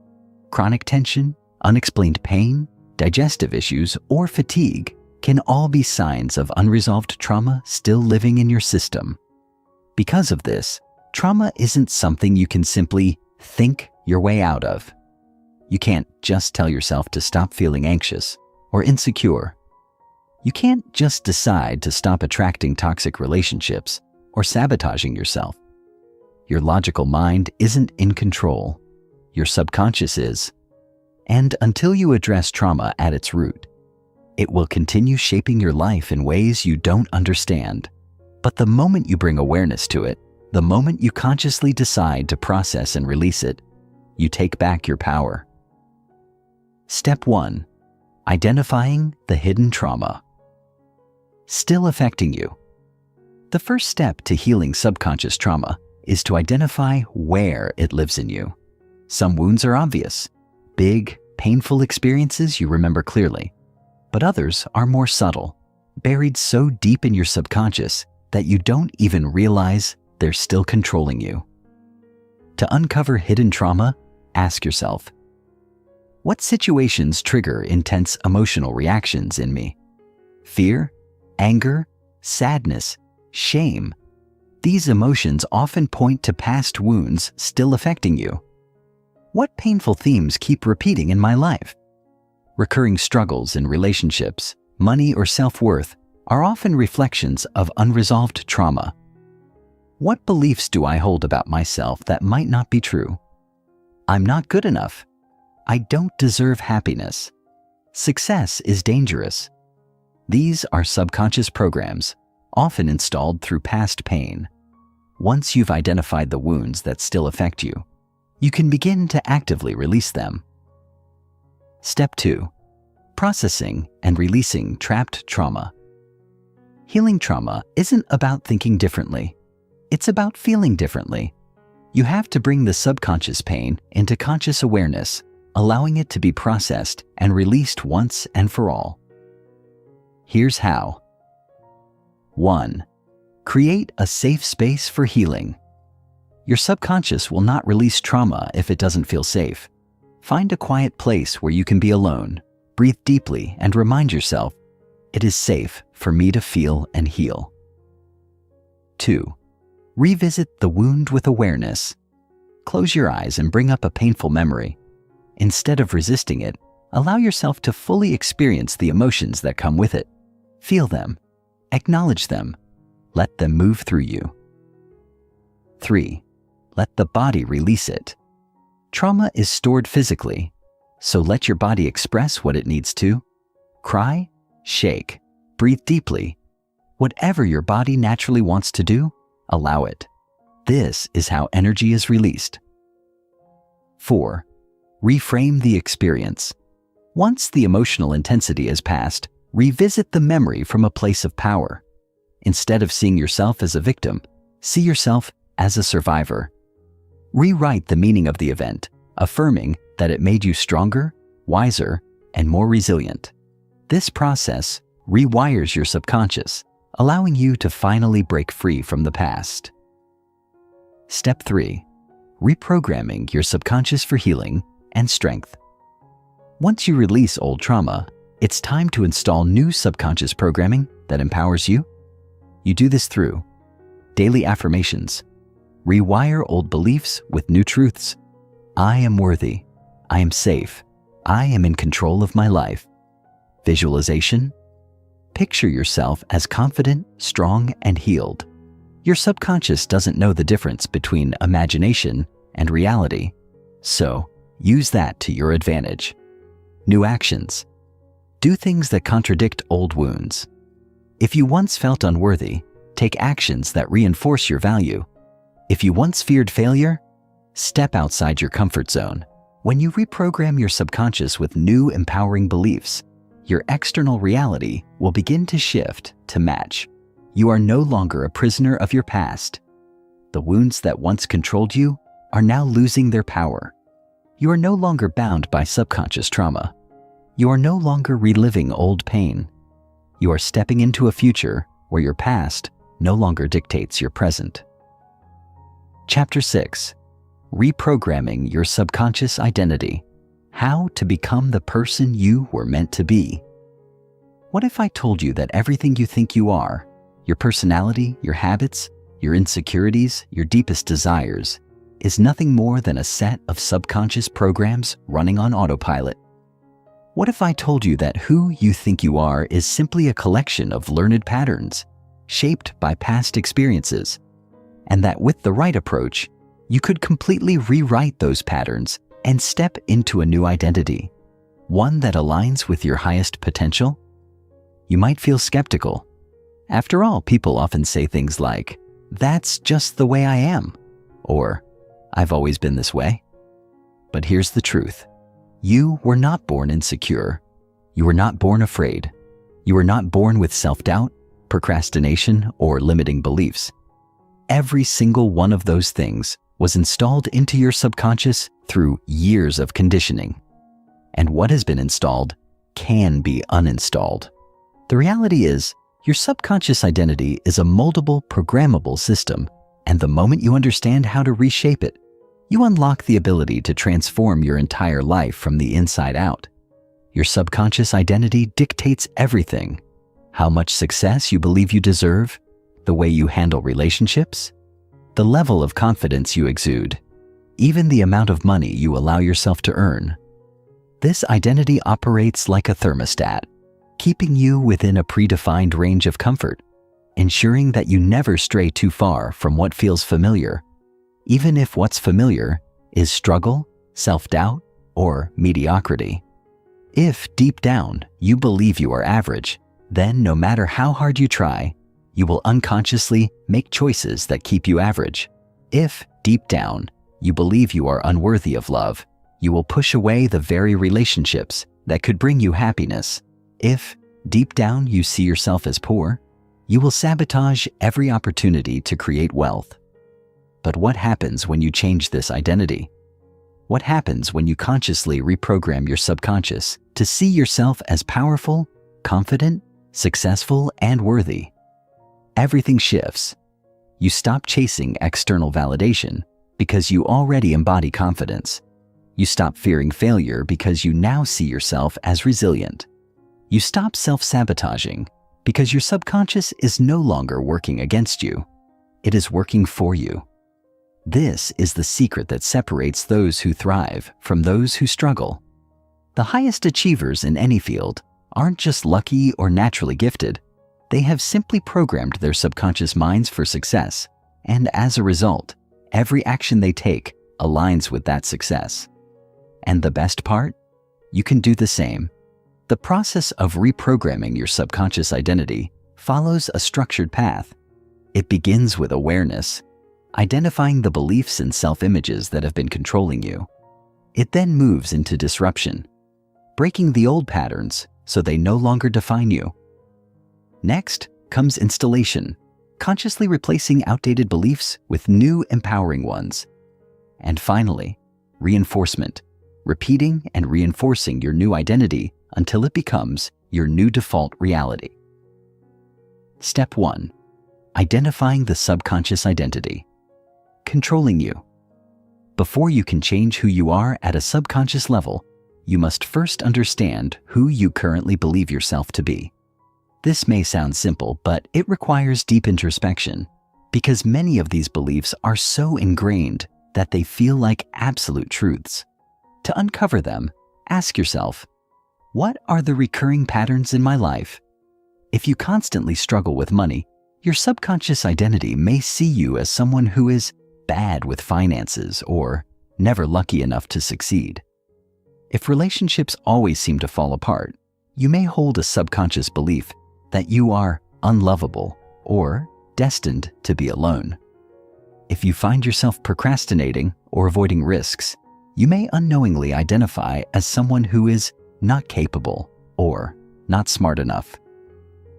Speaker 1: Chronic tension, unexplained pain, digestive issues, or fatigue can all be signs of unresolved trauma still living in your system. Because of this, trauma isn't something you can simply think your way out of. You can't just tell yourself to stop feeling anxious or insecure. You can't just decide to stop attracting toxic relationships or sabotaging yourself. Your logical mind isn't in control. Your subconscious is. And until you address trauma at its root, it will continue shaping your life in ways you don't understand. But the moment you bring awareness to it, the moment you consciously decide to process and release it, you take back your power. Step 1. Identifying the hidden trauma. Still affecting you. The first step to healing subconscious trauma is to identify where it lives in you. Some wounds are obvious, big, painful experiences you remember clearly, but others are more subtle, buried so deep in your subconscious that you don't even realize they're still controlling you. To uncover hidden trauma, ask yourself, what situations trigger intense emotional reactions in me? Fear, anger, sadness, shame. These emotions often point to past wounds still affecting you. What painful themes keep repeating in my life? Recurring struggles in relationships, money, or self-worth are often reflections of unresolved trauma. What beliefs do I hold about myself that might not be true? I'm not good enough. I don't deserve happiness. Success is dangerous. These are subconscious programs, often installed through past pain. Once you've identified the wounds that still affect you, you can begin to actively release them. Step 2. Processing and releasing trapped trauma. Healing trauma isn't about thinking differently. It's about feeling differently. You have to bring the subconscious pain into conscious awareness, allowing it to be processed and released once and for all. Here's how. 1. Create a safe space for healing. Your subconscious will not release trauma if it doesn't feel safe. Find a quiet place where you can be alone, breathe deeply, and remind yourself, it is safe for me to feel and heal. 2. Revisit the wound with awareness. Close your eyes and bring up a painful memory. Instead of resisting it, allow yourself to fully experience the emotions that come with it. Feel them, acknowledge them, let them move through you. 3. Let the body release it. Trauma is stored physically, so let your body express what it needs to. Cry, shake, breathe deeply. Whatever your body naturally wants to do, allow it. This is how energy is released. 4. Reframe the experience. Once the emotional intensity has passed, revisit the memory from a place of power. Instead of seeing yourself as a victim, see yourself as a survivor. Rewrite the meaning of the event, affirming that it made you stronger, wiser, and more resilient. This process rewires your subconscious, allowing you to finally break free from the past. Step 3. Reprogramming your subconscious for healing and strength. Once you release old trauma, it's time to install new subconscious programming that empowers you. You do this through daily affirmations. Rewire old beliefs with new truths. I am worthy. I am safe. I am in control of my life. Visualization. Picture yourself as confident, strong, and healed. Your subconscious doesn't know the difference between imagination and reality, so use that to your advantage. New actions. Do things that contradict old wounds. If you once felt unworthy, take actions that reinforce your value. If you once feared failure, step outside your comfort zone. When you reprogram your subconscious with new empowering beliefs, your external reality will begin to shift to match. You are no longer a prisoner of your past. The wounds that once controlled you are now losing their power. You are no longer bound by subconscious trauma. You are no longer reliving old pain. You are stepping into a future where your past no longer dictates your present. Chapter 6. Reprogramming your subconscious identity. How to become the person you were meant to be. What if I told you that everything you think you are, your personality, your habits, your insecurities, your deepest desires, is nothing more than a set of subconscious programs running on autopilot? What if I told you that who you think you are is simply a collection of learned patterns, shaped by past experiences, and that with the right approach, you could completely rewrite those patterns and step into a new identity, one that aligns with your highest potential? You might feel skeptical. After all, people often say things like, "That's just the way I am," or "I've always been this way." But here's the truth. You were not born insecure. You were not born afraid. You were not born with self-doubt, procrastination, or limiting beliefs. Every single one of those things was installed into your subconscious through years of conditioning. And what has been installed can be uninstalled. The reality is, your subconscious identity is a moldable, programmable system, and the moment you understand how to reshape it, you unlock the ability to transform your entire life from the inside out. Your subconscious identity dictates everything: how much success you believe you deserve, the way you handle relationships, the level of confidence you exude, even the amount of money you allow yourself to earn. This identity operates like a thermostat, keeping you within a predefined range of comfort, ensuring that you never stray too far from what feels familiar, even if what's familiar is struggle, self-doubt, or mediocrity. If deep down you believe you are average, then no matter how hard you try, you will unconsciously make choices that keep you average. If deep down you believe you are unworthy of love, you will push away the very relationships that could bring you happiness. If deep down you see yourself as poor, you will sabotage every opportunity to create wealth. But what happens when you change this identity? What happens when you consciously reprogram your subconscious to see yourself as powerful, confident, successful, and worthy? Everything shifts. You stop chasing external validation because you already embody confidence. You stop fearing failure because you now see yourself as resilient. You stop self-sabotaging because your subconscious is no longer working against you. It is working for you. This is the secret that separates those who thrive from those who struggle. The highest achievers in any field aren't just lucky or naturally gifted. They have simply programmed their subconscious minds for success, and as a result, every action they take aligns with that success. And the best part? You can do the same. The process of reprogramming your subconscious identity follows a structured path. It begins with awareness. identifying the beliefs and self-images that have been controlling you. It then moves into disruption, breaking the old patterns so they no longer define you. Next comes installation, consciously replacing outdated beliefs with new empowering ones. And finally, reinforcement, repeating and reinforcing your new identity until it becomes your new default reality. Step 1. Identifying the subconscious identity. Controlling you. Before you can change who you are at a subconscious level, you must first understand who you currently believe yourself to be. This may sound simple, but it requires deep introspection because many of these beliefs are so ingrained that they feel like absolute truths. To uncover them, ask yourself, what are the recurring patterns in my life? If you constantly struggle with money, your subconscious identity may see you as someone who is bad with finances or never lucky enough to succeed. If relationships always seem to fall apart, you may hold a subconscious belief that you are unlovable or destined to be alone. If you find yourself procrastinating or avoiding risks, you may unknowingly identify as someone who is not capable or not smart enough.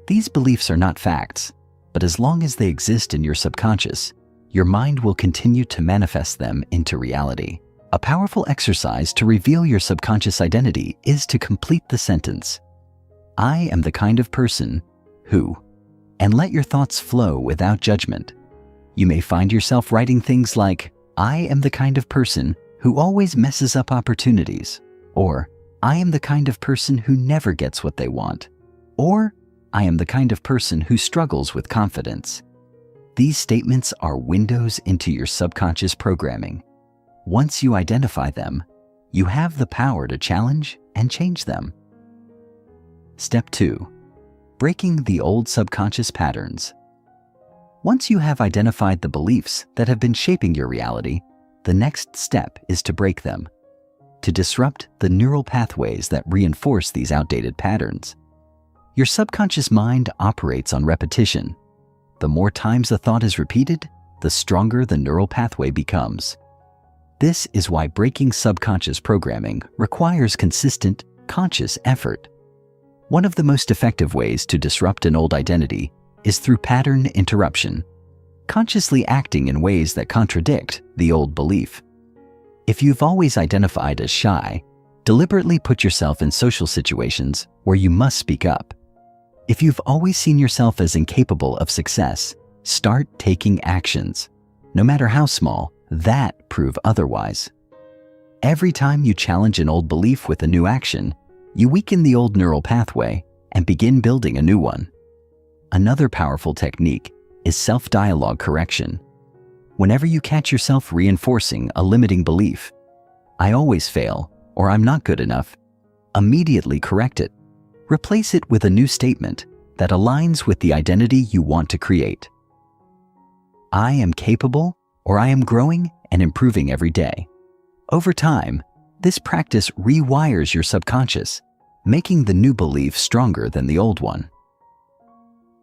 Speaker 1: These beliefs are not facts, but as long as they exist in your subconscious, your mind will continue to manifest them into reality. A powerful exercise to reveal your subconscious identity is to complete the sentence, I am the kind of person who, and let your thoughts flow without judgment. You may find yourself writing things like, I am the kind of person who always messes up opportunities, or I am the kind of person who never gets what they want, or I am the kind of person who struggles with confidence. These statements are windows into your subconscious programming. Once you identify them, you have the power to challenge and change them. Step 2. Breaking the old subconscious patterns. Once you have identified the beliefs that have been shaping your reality, the next step is to break them, to disrupt the neural pathways that reinforce these outdated patterns. Your subconscious mind operates on repetition. The more times a thought is repeated, the stronger the neural pathway becomes. This is why breaking subconscious programming requires consistent, conscious effort. One of the most effective ways to disrupt an old identity is through pattern interruption, consciously acting in ways that contradict the old belief. If you've always identified as shy, deliberately put yourself in social situations where you must speak up. If you've always seen yourself as incapable of success, start taking actions, no matter how small, that prove otherwise. Every time you challenge an old belief with a new action, you weaken the old neural pathway and begin building a new one. Another powerful technique is self-dialogue correction. Whenever you catch yourself reinforcing a limiting belief, I always fail or I'm not good enough, immediately correct it. Replace it with a new statement that aligns with the identity you want to create. I am capable or I am growing and improving every day. Over time, this practice rewires your subconscious, making the new belief stronger than the old one.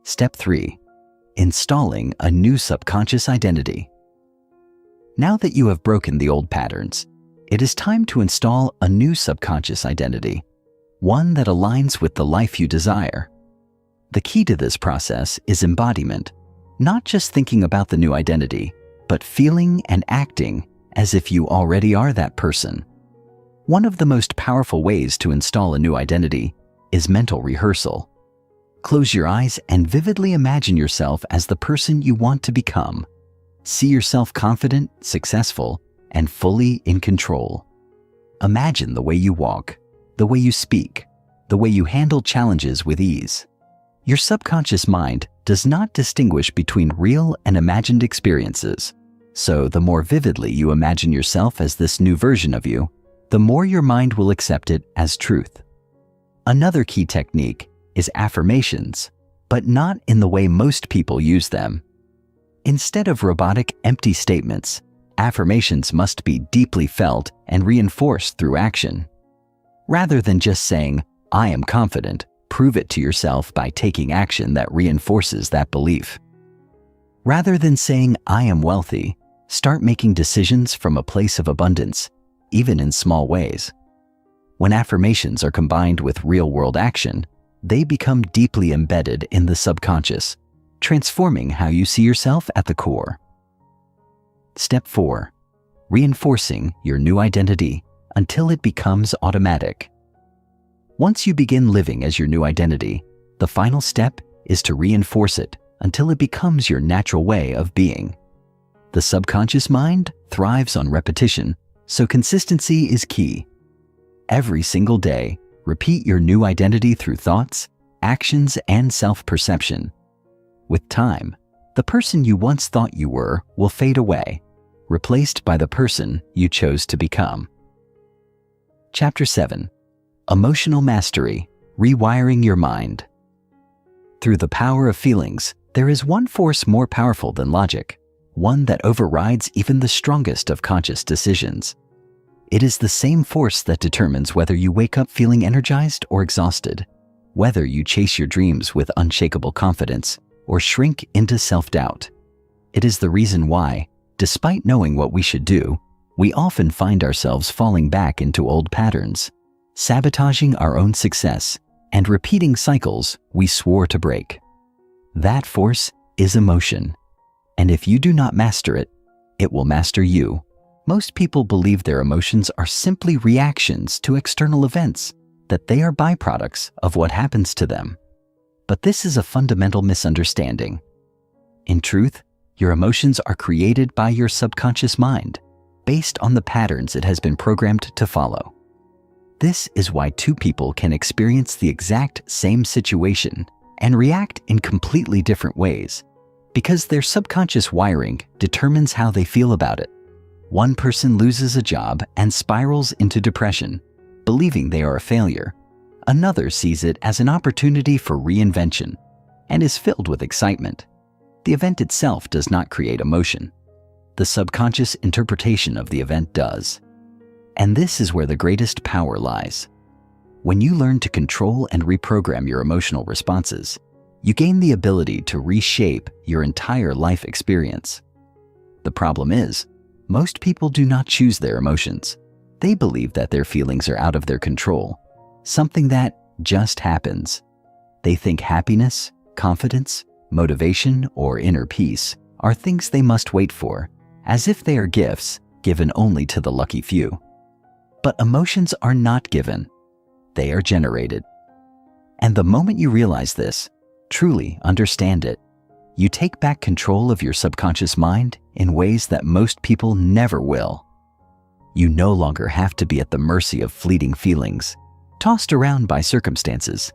Speaker 1: Step 3. Installing a new subconscious identity. Now that you have broken the old patterns, it is time to install a new subconscious identity, one that aligns with the life you desire. The key to this process is embodiment, not just thinking about the new identity, but feeling and acting as if you already are that person. One of the most powerful ways to install a new identity is mental rehearsal. Close your eyes and vividly imagine yourself as the person you want to become. See yourself confident, successful, and fully in control. Imagine the way you walk, the way you speak, the way you handle challenges with ease. Your subconscious mind does not distinguish between real and imagined experiences, so the more vividly you imagine yourself as this new version of you, the more your mind will accept it as truth. Another key technique is affirmations, but not in the way most people use them. Instead of robotic, empty statements, affirmations must be deeply felt and reinforced through action. Rather than just saying, I am confident, prove it to yourself by taking action that reinforces that belief. Rather than saying, I am wealthy, Start making decisions from a place of abundance, even in small ways. When affirmations are combined with real-world action, they become deeply embedded in the subconscious, transforming how you see yourself at the core. Step 4. Reinforcing your new identity until it becomes automatic. Once you begin living as your new identity, the final step is to reinforce it until it becomes your natural way of being. The subconscious mind thrives on repetition, so consistency is key. Every single day, repeat your new identity through thoughts, actions, and self-perception. With time, the person you once thought you were will fade away, replaced by the person you chose to become. Chapter 7. Emotional Mastery: Rewiring Your Mind. Through the power of feelings, there is one force more powerful than logic, one that overrides even the strongest of conscious decisions. It is the same force that determines whether you wake up feeling energized or exhausted, whether you chase your dreams with unshakable confidence or shrink into self-doubt. It is the reason why, despite knowing what we should do, we often find ourselves falling back into old patterns, sabotaging our own success, and repeating cycles we swore to break. That force is emotion, and if you do not master it, it will master you. Most people believe their emotions are simply reactions to external events, that they are byproducts of what happens to them. But this is a fundamental misunderstanding. In truth, your emotions are created by your subconscious mind, based on the patterns it has been programmed to follow. This is why two people can experience the exact same situation and react in completely different ways, because their subconscious wiring determines how they feel about it. One person loses a job and spirals into depression, believing they are a failure. Another sees it as an opportunity for reinvention and is filled with excitement. The event itself does not create emotion. The subconscious interpretation of the event does. And this is where the greatest power lies. When you learn to control and reprogram your emotional responses, you gain the ability to reshape your entire life experience. The problem is, most people do not choose their emotions. They believe that their feelings are out of their control, something that just happens. They think happiness, confidence, motivation, or inner peace are things they must wait for, as if they are gifts given only to the lucky few. But emotions are not given. They are generated. And the moment you realize this, truly understand it, you take back control of your subconscious mind in ways that most people never will. You no longer have to be at the mercy of fleeting feelings, tossed around by circumstances.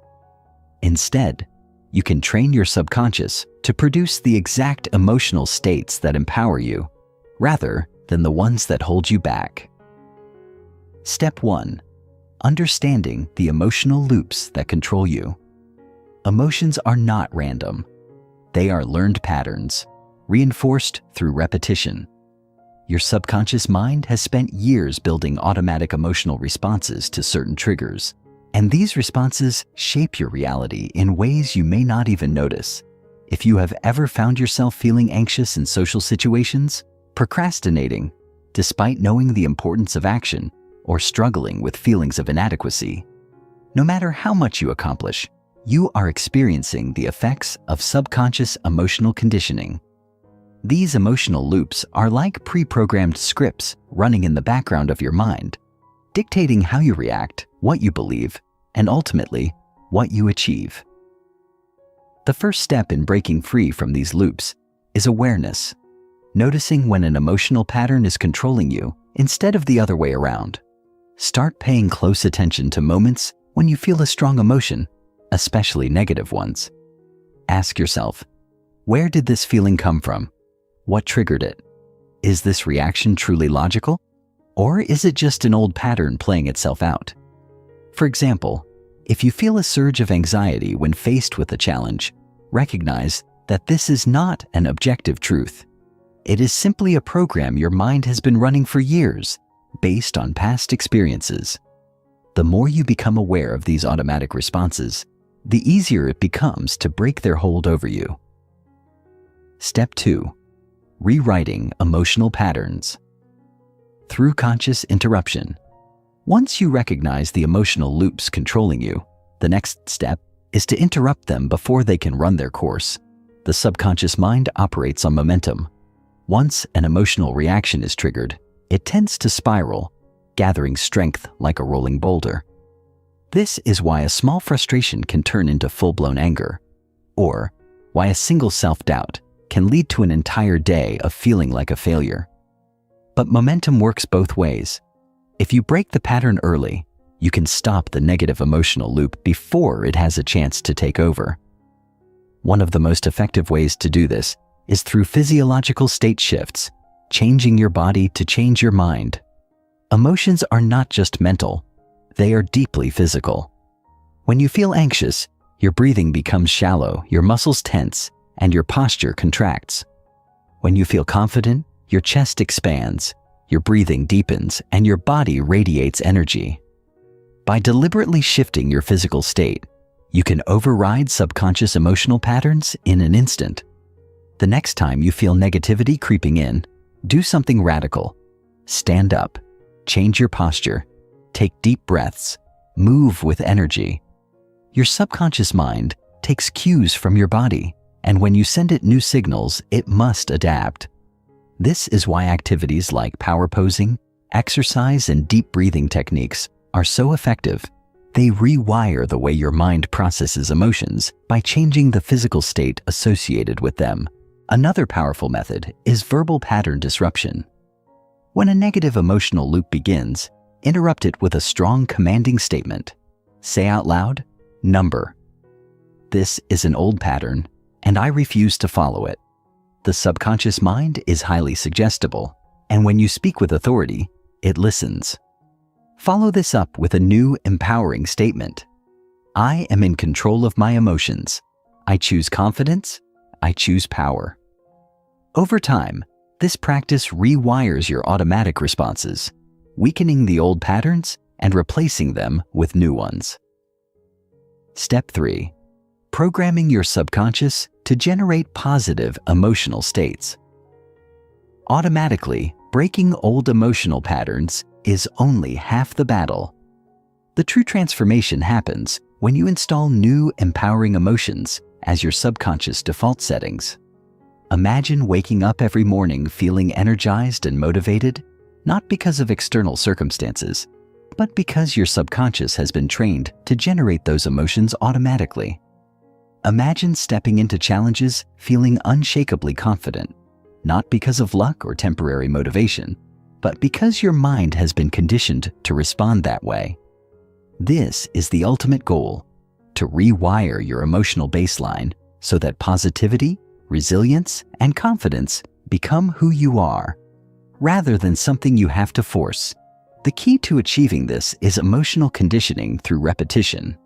Speaker 1: Instead, you can train your subconscious to produce the exact emotional states that empower you, rather than the ones that hold you back. Step 1. Understanding the emotional loops that control you. Emotions are not random. They are learned patterns, reinforced through repetition. Your subconscious mind has spent years building automatic emotional responses to certain triggers, and these responses shape your reality in ways you may not even notice. If you have ever found yourself feeling anxious in social situations, procrastinating, despite knowing the importance of action, or struggling with feelings of inadequacy, no matter how much you accomplish, you are experiencing the effects of subconscious emotional conditioning. These emotional loops are like pre-programmed scripts running in the background of your mind, dictating how you react, what you believe, and ultimately, what you achieve. The first step in breaking free from these loops is awareness, noticing when an emotional pattern is controlling you instead of the other way around. Start paying close attention to moments when you feel a strong emotion, especially negative ones. Ask yourself, where did this feeling come from? What triggered it? Is this reaction truly logical? Or is it just an old pattern playing itself out? For example, if you feel a surge of anxiety when faced with a challenge, recognize that this is not an objective truth. It is simply a program your mind has been running for years, based on past experiences. The more you become aware of these automatic responses, the easier it becomes to break their hold over you. Step 2. Rewriting emotional patterns. Through conscious interruption. Once you recognize the emotional loops controlling you, the next step is to interrupt them before they can run their course. The subconscious mind operates on momentum. Once an emotional reaction is triggered, it tends to spiral, gathering strength like a rolling boulder. This is why a small frustration can turn into full-blown anger, or why a single self-doubt can lead to an entire day of feeling like a failure. But momentum works both ways. If you break the pattern early, you can stop the negative emotional loop before it has a chance to take over. One of the most effective ways to do this is through physiological state shifts, changing your body to change your mind. Emotions are not just mental, they are deeply physical. When you feel anxious, your breathing becomes shallow, your muscles tense, and your posture contracts. When you feel confident, your chest expands, your breathing deepens, and your body radiates energy. By deliberately shifting your physical state, you can override subconscious emotional patterns in an instant. The next time you feel negativity creeping in, do something radical. Stand up, change your posture, take deep breaths, move with energy. Your subconscious mind takes cues from your body, and when you send it new signals, it must adapt. This is why activities like power posing, exercise, and deep breathing techniques are so effective. They rewire the way your mind processes emotions by changing the physical state associated with them. Another powerful method is verbal pattern disruption. When a negative emotional loop begins, interrupt it with a strong commanding statement. Say out loud, "Number. This is an old pattern, and I refuse to follow it." The subconscious mind is highly suggestible, and when you speak with authority, it listens. Follow this up with a new, empowering statement. I am in control of my emotions. I choose confidence. I choose power. Over time, this practice rewires your automatic responses, weakening the old patterns and replacing them with new ones. Step 3. Programming your subconscious to generate positive emotional states. Automatically breaking old emotional patterns is only half the battle. The true transformation happens when you install new, empowering emotions as your subconscious default settings. Imagine waking up every morning feeling energized and motivated, not because of external circumstances, but because your subconscious has been trained to generate those emotions automatically. Imagine stepping into challenges feeling unshakably confident, not because of luck or temporary motivation, but because your mind has been conditioned to respond that way. This is the ultimate goal, to rewire your emotional baseline so that positivity, resilience, and confidence become who you are, rather than something you have to force. The key to achieving this is emotional conditioning through repetition.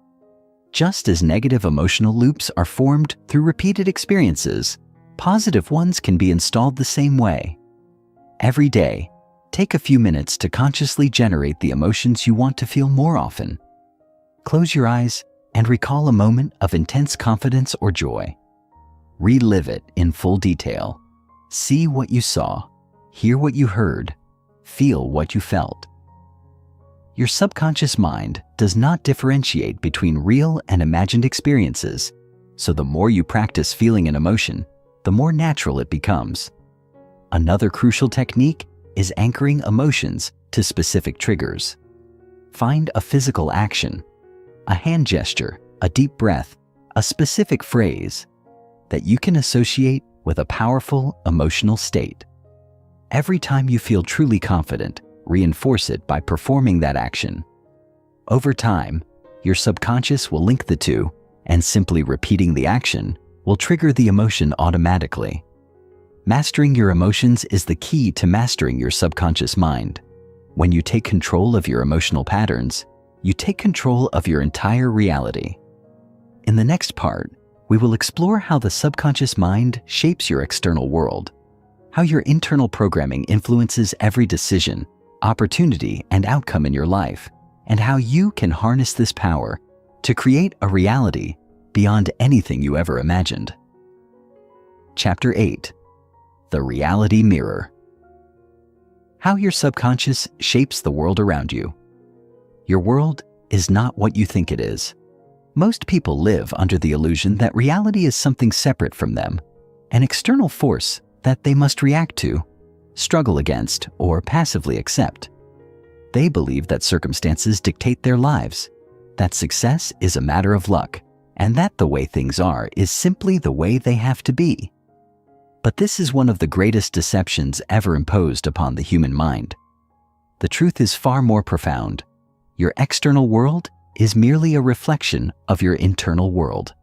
Speaker 1: Just as negative emotional loops are formed through repeated experiences, positive ones can be installed the same way. Every day, take a few minutes to consciously generate the emotions you want to feel more often. Close your eyes and recall a moment of intense confidence or joy. Relive it in full detail. See what you saw, hear what you heard, feel what you felt. Your subconscious mind does not differentiate between real and imagined experiences, so the more you practice feeling an emotion, the more natural it becomes. Another crucial technique is anchoring emotions to specific triggers. Find a physical action, a hand gesture, a deep breath, a specific phrase that you can associate with a powerful emotional state. Every time you feel truly confident, reinforce it by performing that action. Over time, your subconscious will link the two, and simply repeating the action will trigger the emotion automatically. Mastering your emotions is the key to mastering your subconscious mind. When you take control of your emotional patterns, you take control of your entire reality. In the next part, we will explore how the subconscious mind shapes your external world, how your internal programming influences every decision, opportunity, and outcome in your life, and how you can harness this power to create a reality beyond anything you ever imagined. Chapter 8. the reality mirror. How your subconscious shapes the world around you. Your world is not what you think it is. Most people live under the illusion that reality is something separate from them, an external force that they must react to, struggle against, or passively accept. They believe that circumstances dictate their lives, that success is a matter of luck, and that the way things are is simply the way they have to be. But this is one of the greatest deceptions ever imposed upon the human mind. The truth is far more profound. Your external world is merely a reflection of your internal world.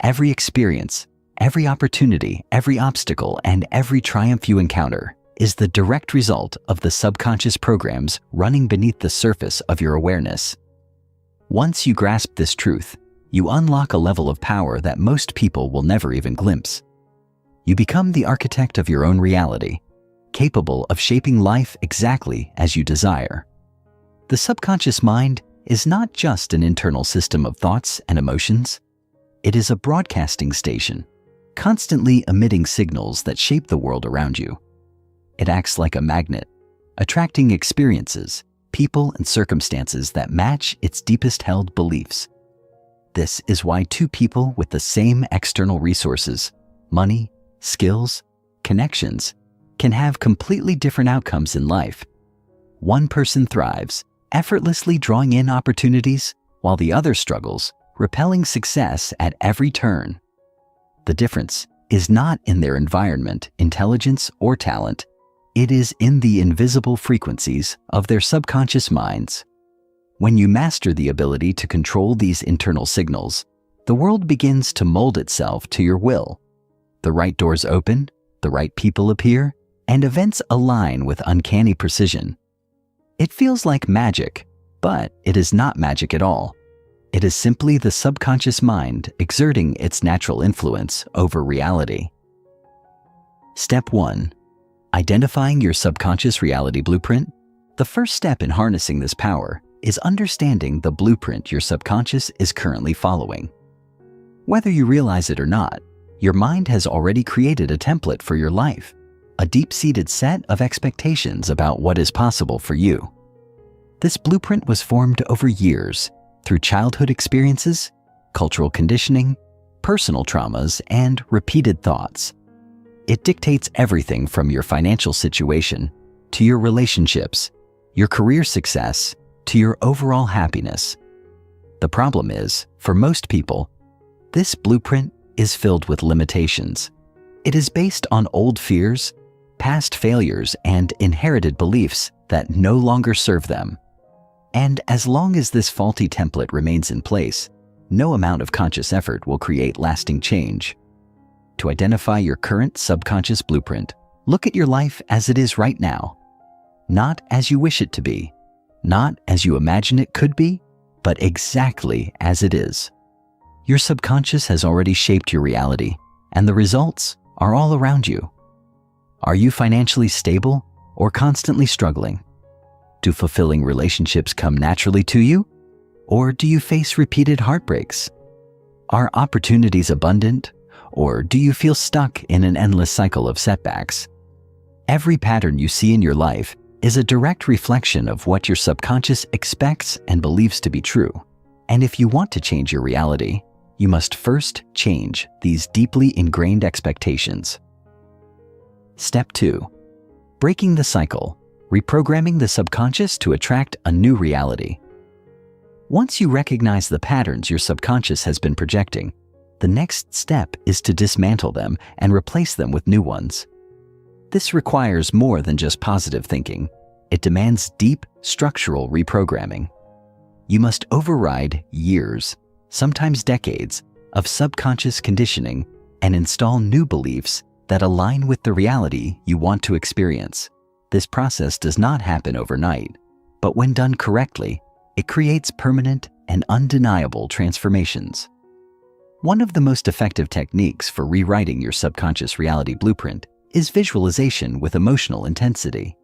Speaker 1: Every experience, every opportunity, every obstacle, and every triumph you encounter is the direct result of the subconscious programs running beneath the surface of your awareness. Once you grasp this truth, you unlock a level of power that most people will never even glimpse. You become the architect of your own reality, capable of shaping life exactly as you desire. The subconscious mind is not just an internal system of thoughts and emotions. It is a broadcasting station, constantly emitting signals that shape the world around you. It acts like a magnet, attracting experiences, people, and circumstances that match its deepest held beliefs. This is why two people with the same external resources, money, skills, connections, can have completely different outcomes in life. One person thrives, effortlessly drawing in opportunities, while the other struggles, repelling success at every turn. The difference is not in their environment, intelligence, or talent. It is in the invisible frequencies of their subconscious minds. When you master the ability to control these internal signals, the world begins to mold itself to your will. The right doors open, the right people appear, and events align with uncanny precision. It feels like magic, but it is not magic at all. It is simply the subconscious mind exerting its natural influence over reality. Step 1. Identifying your subconscious reality blueprint. The first step in harnessing this power is understanding the blueprint your subconscious is currently following. Whether you realize it or not, your mind has already created a template for your life, a deep-seated set of expectations about what is possible for you. This blueprint was formed over years through childhood experiences, cultural conditioning, personal traumas, and repeated thoughts. It dictates everything from your financial situation to your relationships, your career success, to your overall happiness. The problem is, for most people, this blueprint is filled with limitations. It is based on old fears, past failures, and inherited beliefs that no longer serve them. And as long as this faulty template remains in place, no amount of conscious effort will create lasting change. To identify your current subconscious blueprint, look at your life as it is right now. Not as you wish it to be, not as you imagine it could be, but exactly as it is. Your subconscious has already shaped your reality, and the results are all around you. Are you financially stable or constantly struggling? Do fulfilling relationships come naturally to you, or do you face repeated heartbreaks? Are opportunities abundant, or do you feel stuck in an endless cycle of setbacks? Every pattern you see in your life is a direct reflection of what your subconscious expects and believes to be true. And if you want to change your reality, you must first change these deeply ingrained expectations. Step 2. Breaking the cycle, reprogramming the subconscious to attract a new reality. Once you recognize the patterns your subconscious has been projecting, the next step is to dismantle them and replace them with new ones. This requires more than just positive thinking. It demands deep, structural reprogramming. You must override years, sometimes decades, of subconscious conditioning and install new beliefs that align with the reality you want to experience. This process does not happen overnight, but when done correctly, it creates permanent and undeniable transformations. One of the most effective techniques for rewriting your subconscious reality blueprint is visualization with emotional intensity.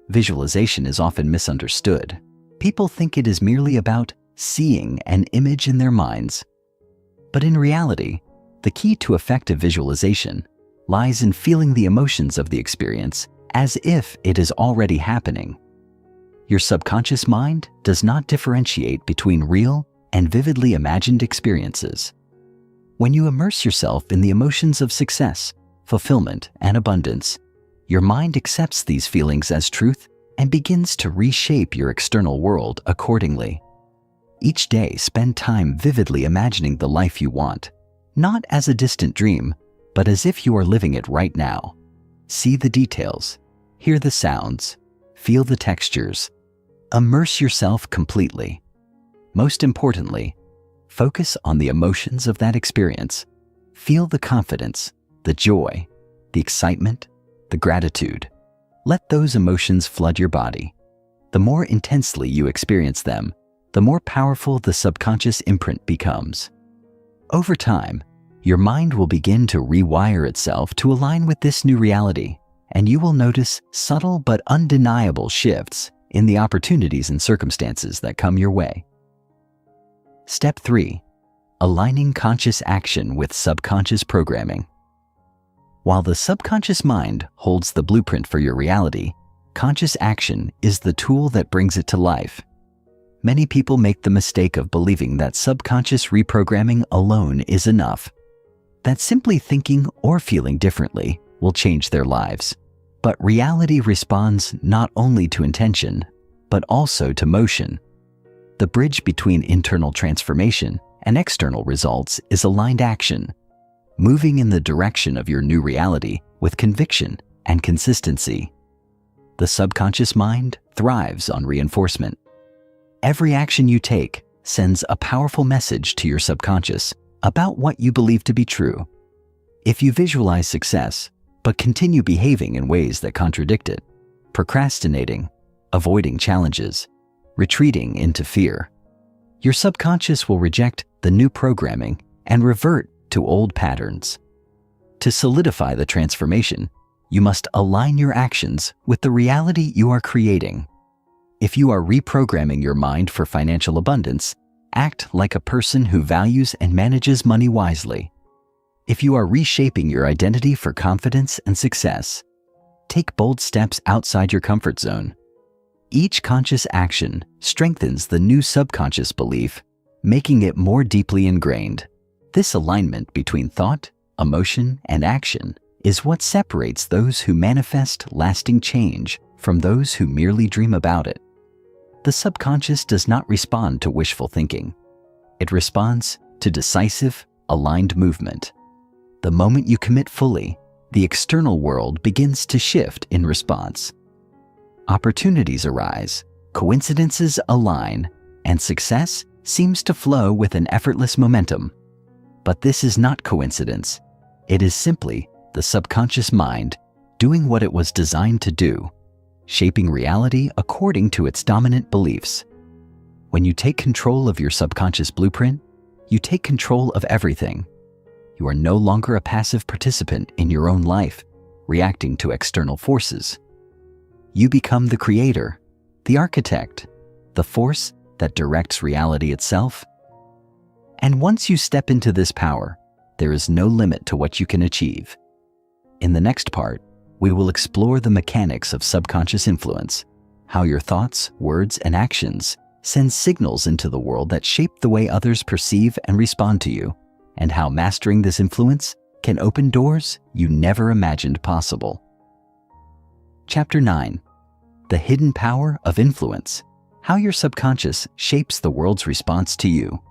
Speaker 1: Visualization is often misunderstood. People think it is merely about seeing an image in their minds. But in reality, the key to effective visualization lies in feeling the emotions of the experience as if it is already happening. Your subconscious mind does not differentiate between real and vividly imagined experiences. When you immerse yourself in the emotions of success, fulfillment, and abundance, your mind accepts these feelings as truth and begins to reshape your external world accordingly. Each day, spend time vividly imagining the life you want, not as a distant dream, but as if you are living it right now. See the details, hear the sounds, feel the textures. Immerse yourself completely. Most importantly, focus on the emotions of that experience. Feel the confidence, the joy, the excitement, the gratitude. Let those emotions flood your body. The more intensely you experience them, the more powerful the subconscious imprint becomes. Over time, your mind will begin to rewire itself to align with this new reality, and you will notice subtle but undeniable shifts in the opportunities and circumstances that come your way. Step 3. Aligning conscious action with subconscious programming. While the subconscious mind holds the blueprint for your reality, conscious action is the tool that brings it to life. Many people make the mistake of believing that subconscious reprogramming alone is enough, that simply thinking or feeling differently will change their lives. But reality responds not only to intention, but also to motion. The bridge between internal transformation and external results is aligned action, moving in the direction of your new reality with conviction and consistency. The subconscious mind thrives on reinforcement. Every action you take sends a powerful message to your subconscious about what you believe to be true. If you visualize success, but continue behaving in ways that contradict it, procrastinating, avoiding challenges, retreating into fear, your subconscious will reject the new programming and revert to old patterns. To solidify the transformation, you must align your actions with the reality you are creating. If you are reprogramming your mind for financial abundance, act like a person who values and manages money wisely. If you are reshaping your identity for confidence and success, take bold steps outside your comfort zone. Each conscious action strengthens the new subconscious belief, making it more deeply ingrained. This alignment between thought, emotion, and action is what separates those who manifest lasting change from those who merely dream about it. The subconscious does not respond to wishful thinking. It responds to decisive, aligned movement. The moment you commit fully, the external world begins to shift in response. Opportunities arise, coincidences align, and success seems to flow with an effortless momentum. But this is not coincidence. It is simply the subconscious mind doing what it was designed to do, shaping reality according to its dominant beliefs. When you take control of your subconscious blueprint, you take control of everything. You are no longer a passive participant in your own life, reacting to external forces. You become the creator, the architect, the force that directs reality itself. And once you step into this power, there is no limit to what you can achieve. In the next part, we will explore the mechanics of subconscious influence, how your thoughts, words, and actions send signals into the world that shape the way others perceive and respond to you, and how mastering this influence can open doors you never imagined possible. Chapter 9. The Hidden Power of Influence, how your subconscious shapes the world's response to you.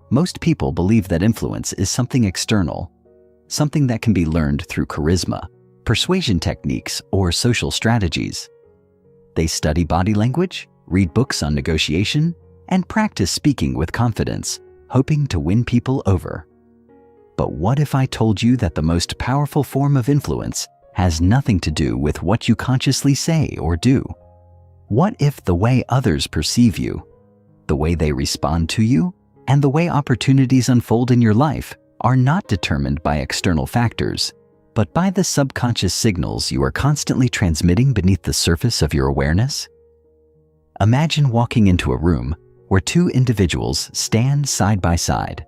Speaker 1: Most people believe that influence is something external, something that can be learned through charisma, persuasion techniques, or social strategies. They study body language, read books on negotiation, and practice speaking with confidence, hoping to win people over. But what if I told you that the most powerful form of influence has nothing to do with what you consciously say or do? What if the way others perceive you, the way they respond to you, and the way opportunities unfold in your life are not determined by external factors, but by the subconscious signals you are constantly transmitting beneath the surface of your awareness? Imagine walking into a room where two individuals stand side by side.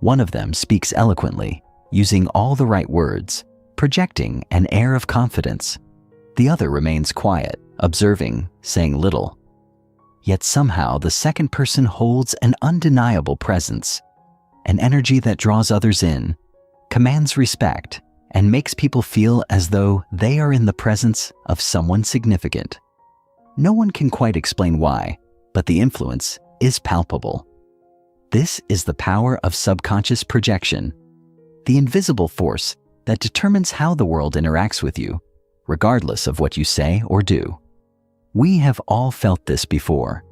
Speaker 1: One of them speaks eloquently, using all the right words, projecting an air of confidence. The other remains quiet, observing, saying little. Yet somehow the second person holds an undeniable presence, an energy that draws others in, commands respect, and makes people feel as though they are in the presence of someone significant. No one can quite explain why, but the influence is palpable. This is the power of subconscious projection, the invisible force that determines how the world interacts with you, regardless of what you say or do. We have all felt this before.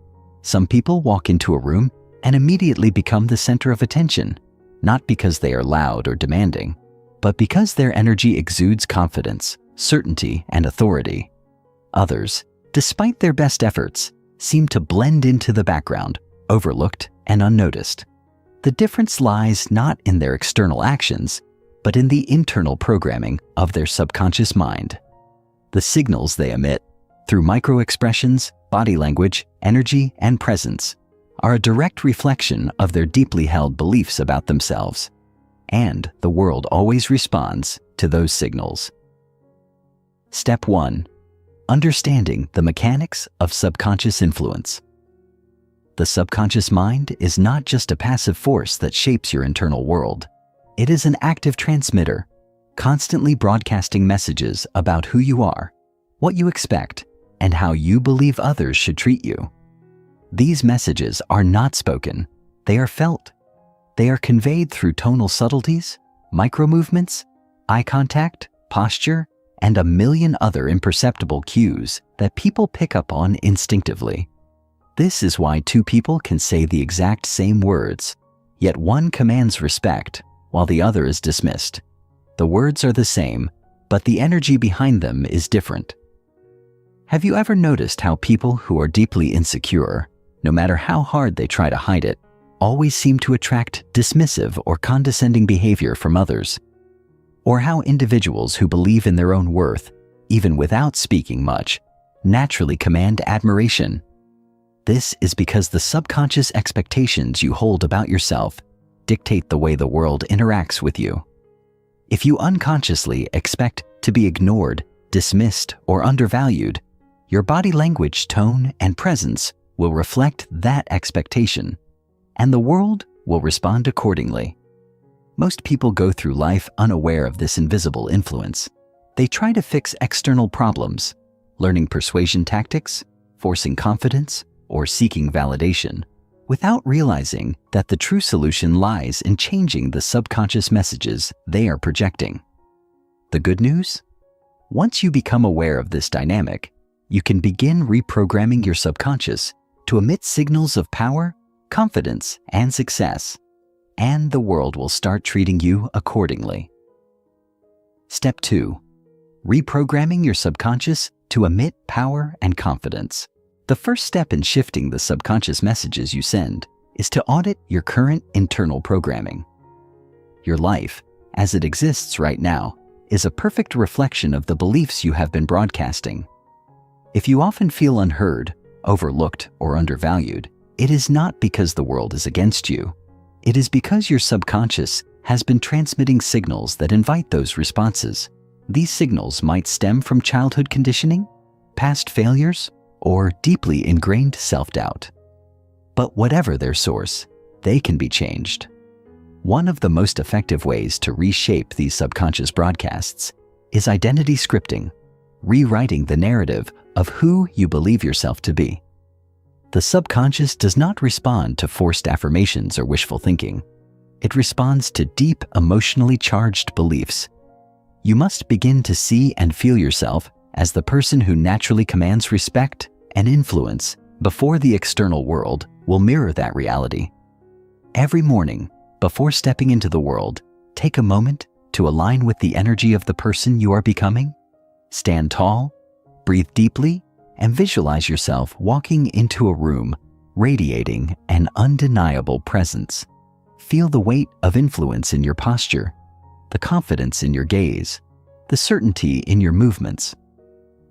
Speaker 1: Some people walk into a room and immediately become the center of attention, not because they are loud or demanding, but because their energy exudes confidence, certainty, and authority. Others, despite their best efforts, seem to blend into the background, overlooked and unnoticed. The difference lies not in their external actions, but in the internal programming of their subconscious mind. The signals they emit, through micro-expressions, body language, energy, and presence, are a direct reflection of their deeply held beliefs about themselves. And the world always responds to those signals. Step 1. Understanding the mechanics of subconscious influence. The subconscious mind is not just a passive force that shapes your internal world. It is an active transmitter, constantly broadcasting messages about who you are, what you expect, and how you believe others should treat you. These messages are not spoken, they are felt. They are conveyed through tonal subtleties, micro-movements, eye contact, posture, and a million other imperceptible cues that people pick up on instinctively. This is why two people can say the exact same words, yet one commands respect while the other is dismissed. The words are the same, but the energy behind them is different. Have you ever noticed how people who are deeply insecure, no matter how hard they try to hide it, always seem to attract dismissive or condescending behavior from others? Or how individuals who believe in their own worth, even without speaking much, naturally command admiration? This is because the subconscious expectations you hold about yourself dictate the way the world interacts with you. If you unconsciously expect to be ignored, dismissed, or undervalued, your body language, tone, and presence will reflect that expectation, and the world will respond accordingly. Most people go through life unaware of this invisible influence. They try to fix external problems, learning persuasion tactics, forcing confidence, or seeking validation, without realizing that the true solution lies in changing the subconscious messages they are projecting. The good news? Once you become aware of this dynamic, you can begin reprogramming your subconscious to emit signals of power, confidence, and success, and the world will start treating you accordingly. Step 2. Reprogramming your subconscious to emit power and confidence. The first step in shifting the subconscious messages you send is to audit your current internal programming. Your life, as it exists right now, is a perfect reflection of the beliefs you have been broadcasting. If you often feel unheard, overlooked, or undervalued, it is not because the world is against you. It is because your subconscious has been transmitting signals that invite those responses. These signals might stem from childhood conditioning, past failures, or deeply ingrained self-doubt. But whatever their source, they can be changed. One of the most effective ways to reshape these subconscious broadcasts is identity scripting, rewriting the narrative of who you believe yourself to be. The subconscious does not respond to forced affirmations or wishful thinking. It responds to deep, emotionally charged beliefs. You must begin to see and feel yourself as the person who naturally commands respect and influence before the external world will mirror that reality. Every morning, before stepping into the world, take a moment to align with the energy of the person you are becoming. Stand tall, breathe deeply, and visualize yourself walking into a room radiating an undeniable presence. Feel the weight of influence in your posture, the confidence in your gaze, the certainty in your movements.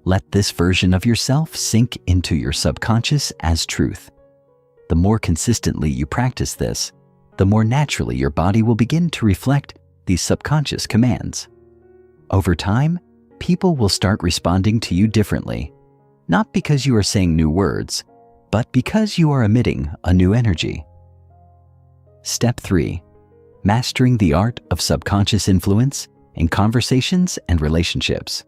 Speaker 1: Let this version of yourself sink into your subconscious as truth. The more consistently you practice this, the more naturally your body will begin to reflect these subconscious commands. Over time, people will start responding to you differently, not because you are saying new words, but because you are emitting a new energy. Step 3. Mastering the art of subconscious influence in conversations and relationships.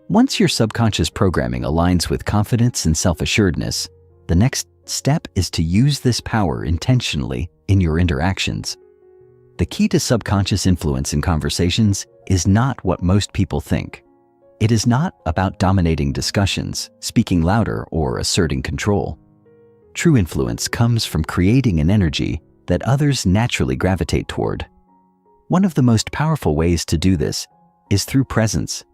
Speaker 1: Once your subconscious programming aligns with confidence and self-assuredness, the next step is to use this power intentionally in your interactions. The key to subconscious influence in conversations is not what most people think. It is not about dominating discussions, speaking louder, or asserting control. True influence comes from creating an energy that others naturally gravitate toward. One of the most powerful ways to do this is through presence.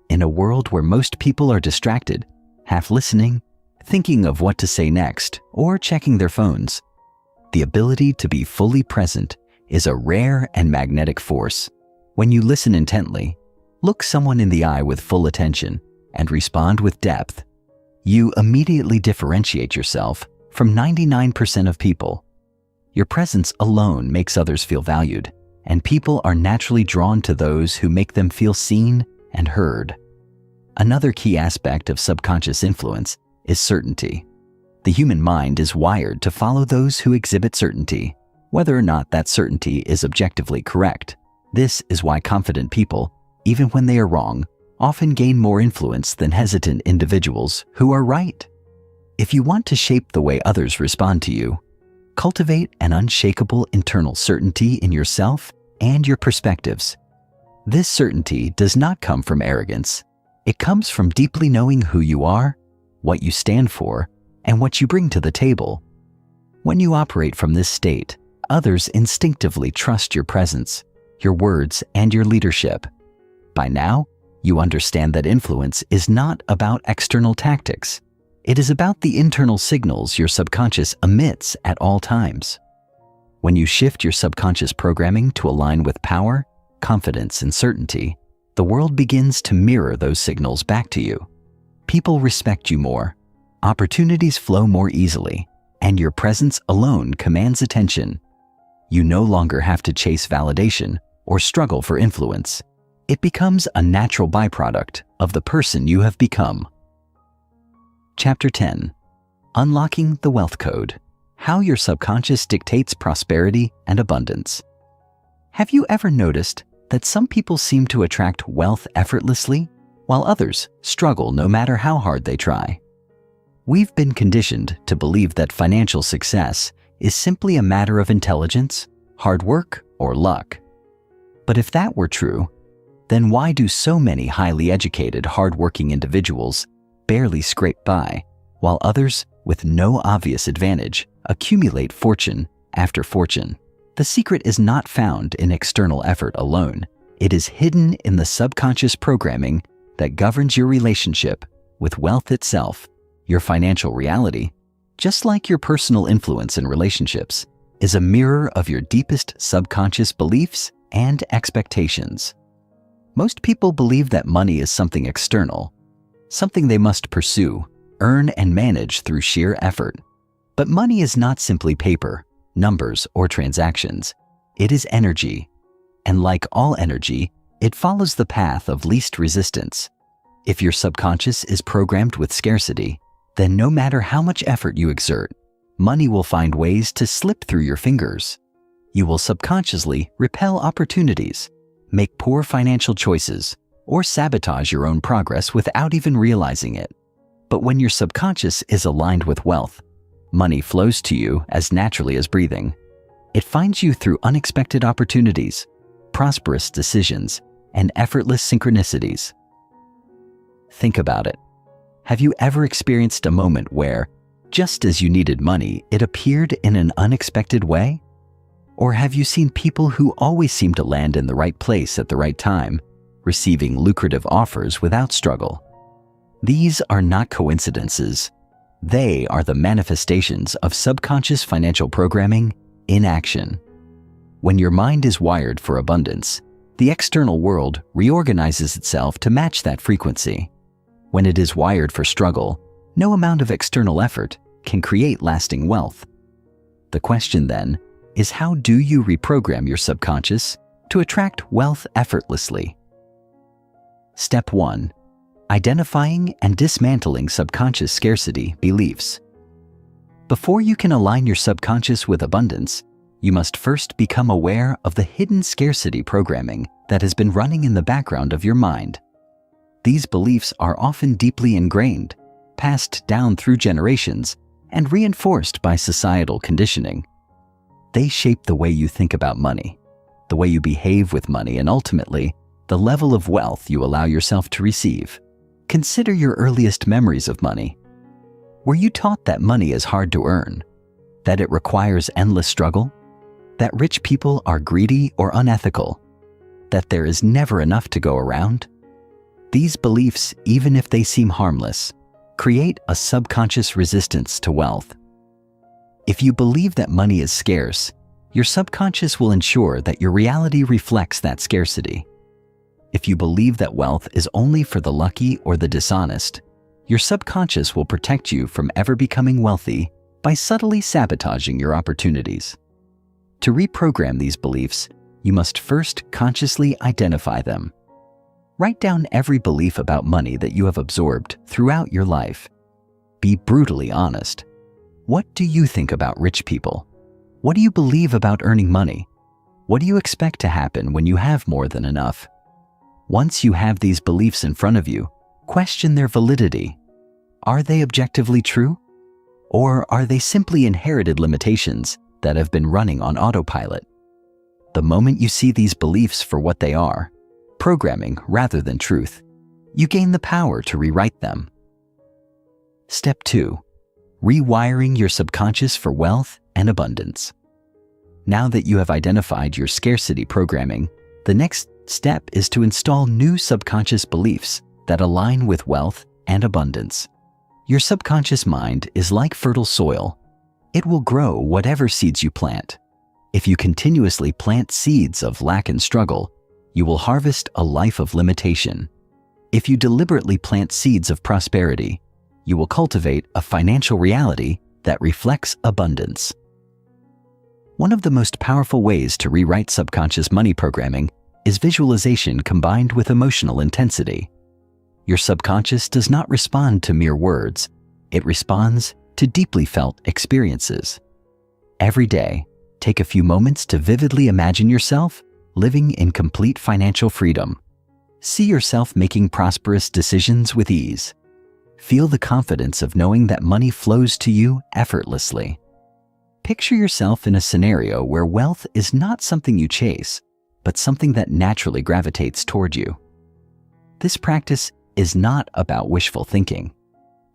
Speaker 1: In a world where most people are distracted, half listening, thinking of what to say next, or checking their phones, the ability to be fully present is a rare and magnetic force. When you listen intently, look someone in the eye with full attention, and respond with depth, you immediately differentiate yourself from 99% of people. Your presence alone makes others feel valued, and people are naturally drawn to those who make them feel seen and heard. Another key aspect of subconscious influence is certainty. The human mind is wired to follow those who exhibit certainty, whether or not that certainty is objectively correct. This is why confident people, even when they are wrong, often gain more influence than hesitant individuals who are right. If you want to shape the way others respond to you, cultivate an unshakable internal certainty in yourself and your perspectives. This certainty does not come from arrogance. It comes from deeply knowing who you are, what you stand for, and what you bring to the table. When you operate from this state, others instinctively trust your presence, your words, and your leadership. By now, you understand that influence is not about external tactics. It is about the internal signals your subconscious emits at all times. When you shift your subconscious programming to align with power, confidence, and certainty, the world begins to mirror those signals back to you. People respect you more, opportunities flow more easily, and your presence alone commands attention. You no longer have to chase validation or struggle for influence. It becomes a natural byproduct of the person you have become. Chapter 10. Unlocking the Wealth Code: How Your Subconscious Dictates Prosperity and Abundance. Have you ever noticed that some people seem to attract wealth effortlessly, while others struggle no matter how hard they try? We've been conditioned to believe that financial success is simply a matter of intelligence, hard work, or luck. But if that were true, then why do so many highly educated, hard-working individuals barely scrape by, while others with no obvious advantage accumulate fortune after fortune? The secret is not found in external effort alone. It is hidden in the subconscious programming that governs your relationship with wealth itself. Your financial reality, just like your personal influence in relationships, is a mirror of your deepest subconscious beliefs and expectations. Most people believe that money is something external, something they must pursue, earn, and manage through sheer effort. But money is not simply paper, numbers, or transactions. It is energy. And like all energy, it follows the path of least resistance. If your subconscious is programmed with scarcity, then no matter how much effort you exert, money will find ways to slip through your fingers. You will subconsciously repel opportunities, make poor financial choices, or sabotage your own progress without even realizing it. But when your subconscious is aligned with wealth, money flows to you as naturally as breathing. It finds you through unexpected opportunities, prosperous decisions, and effortless synchronicities. Think about it. Have you ever experienced a moment where, just as you needed money, it appeared in an unexpected way? Or have you seen people who always seem to land in the right place at the right time, receiving lucrative offers without struggle? These are not coincidences. They are the manifestations of subconscious financial programming in action. When your mind is wired for abundance, the external world reorganizes itself to match that frequency. When it is wired for struggle, no amount of external effort can create lasting wealth. The question then is, how do you reprogram your subconscious to attract wealth effortlessly? Step 1. Identifying and dismantling subconscious scarcity beliefs. Before you can align your subconscious with abundance, you must first become aware of the hidden scarcity programming that has been running in the background of your mind. These beliefs are often deeply ingrained, passed down through generations, and reinforced by societal conditioning. They shape the way you think about money, the way you behave with money, and ultimately, the level of wealth you allow yourself to receive. Consider your earliest memories of money. Were you taught that money is hard to earn? That it requires endless struggle? That rich people are greedy or unethical? That there is never enough to go around? These beliefs, even if they seem harmless, create a subconscious resistance to wealth. If you believe that money is scarce, your subconscious will ensure that your reality reflects that scarcity. If you believe that wealth is only for the lucky or the dishonest, your subconscious will protect you from ever becoming wealthy by subtly sabotaging your opportunities. To reprogram these beliefs, you must first consciously identify them. Write down every belief about money that you have absorbed throughout your life. Be brutally honest. What do you think about rich people? What do you believe about earning money? What do you expect to happen when you have more than enough? Once you have these beliefs in front of you, question their validity. Are they objectively true? Or are they simply inherited limitations that have been running on autopilot? The moment you see these beliefs for what they are, programming rather than truth, you gain the power to rewrite them. Step 2. Rewiring your subconscious for wealth and abundance. Now that you have identified your scarcity programming, the next step is to install new subconscious beliefs that align with wealth and abundance. Your subconscious mind is like fertile soil. It will grow whatever seeds you plant. If you continuously plant seeds of lack and struggle, you will harvest a life of limitation. If you deliberately plant seeds of prosperity, you will cultivate a financial reality that reflects abundance. One of the most powerful ways to rewrite subconscious money programming is visualization combined with emotional intensity. Your subconscious does not respond to mere words. It responds to deeply felt experiences. Every day, take a few moments to vividly imagine yourself living in complete financial freedom. See yourself making prosperous decisions with ease. Feel the confidence of knowing that money flows to you effortlessly. Picture yourself in a scenario where wealth is not something you chase, but something that naturally gravitates toward you. This practice is not about wishful thinking.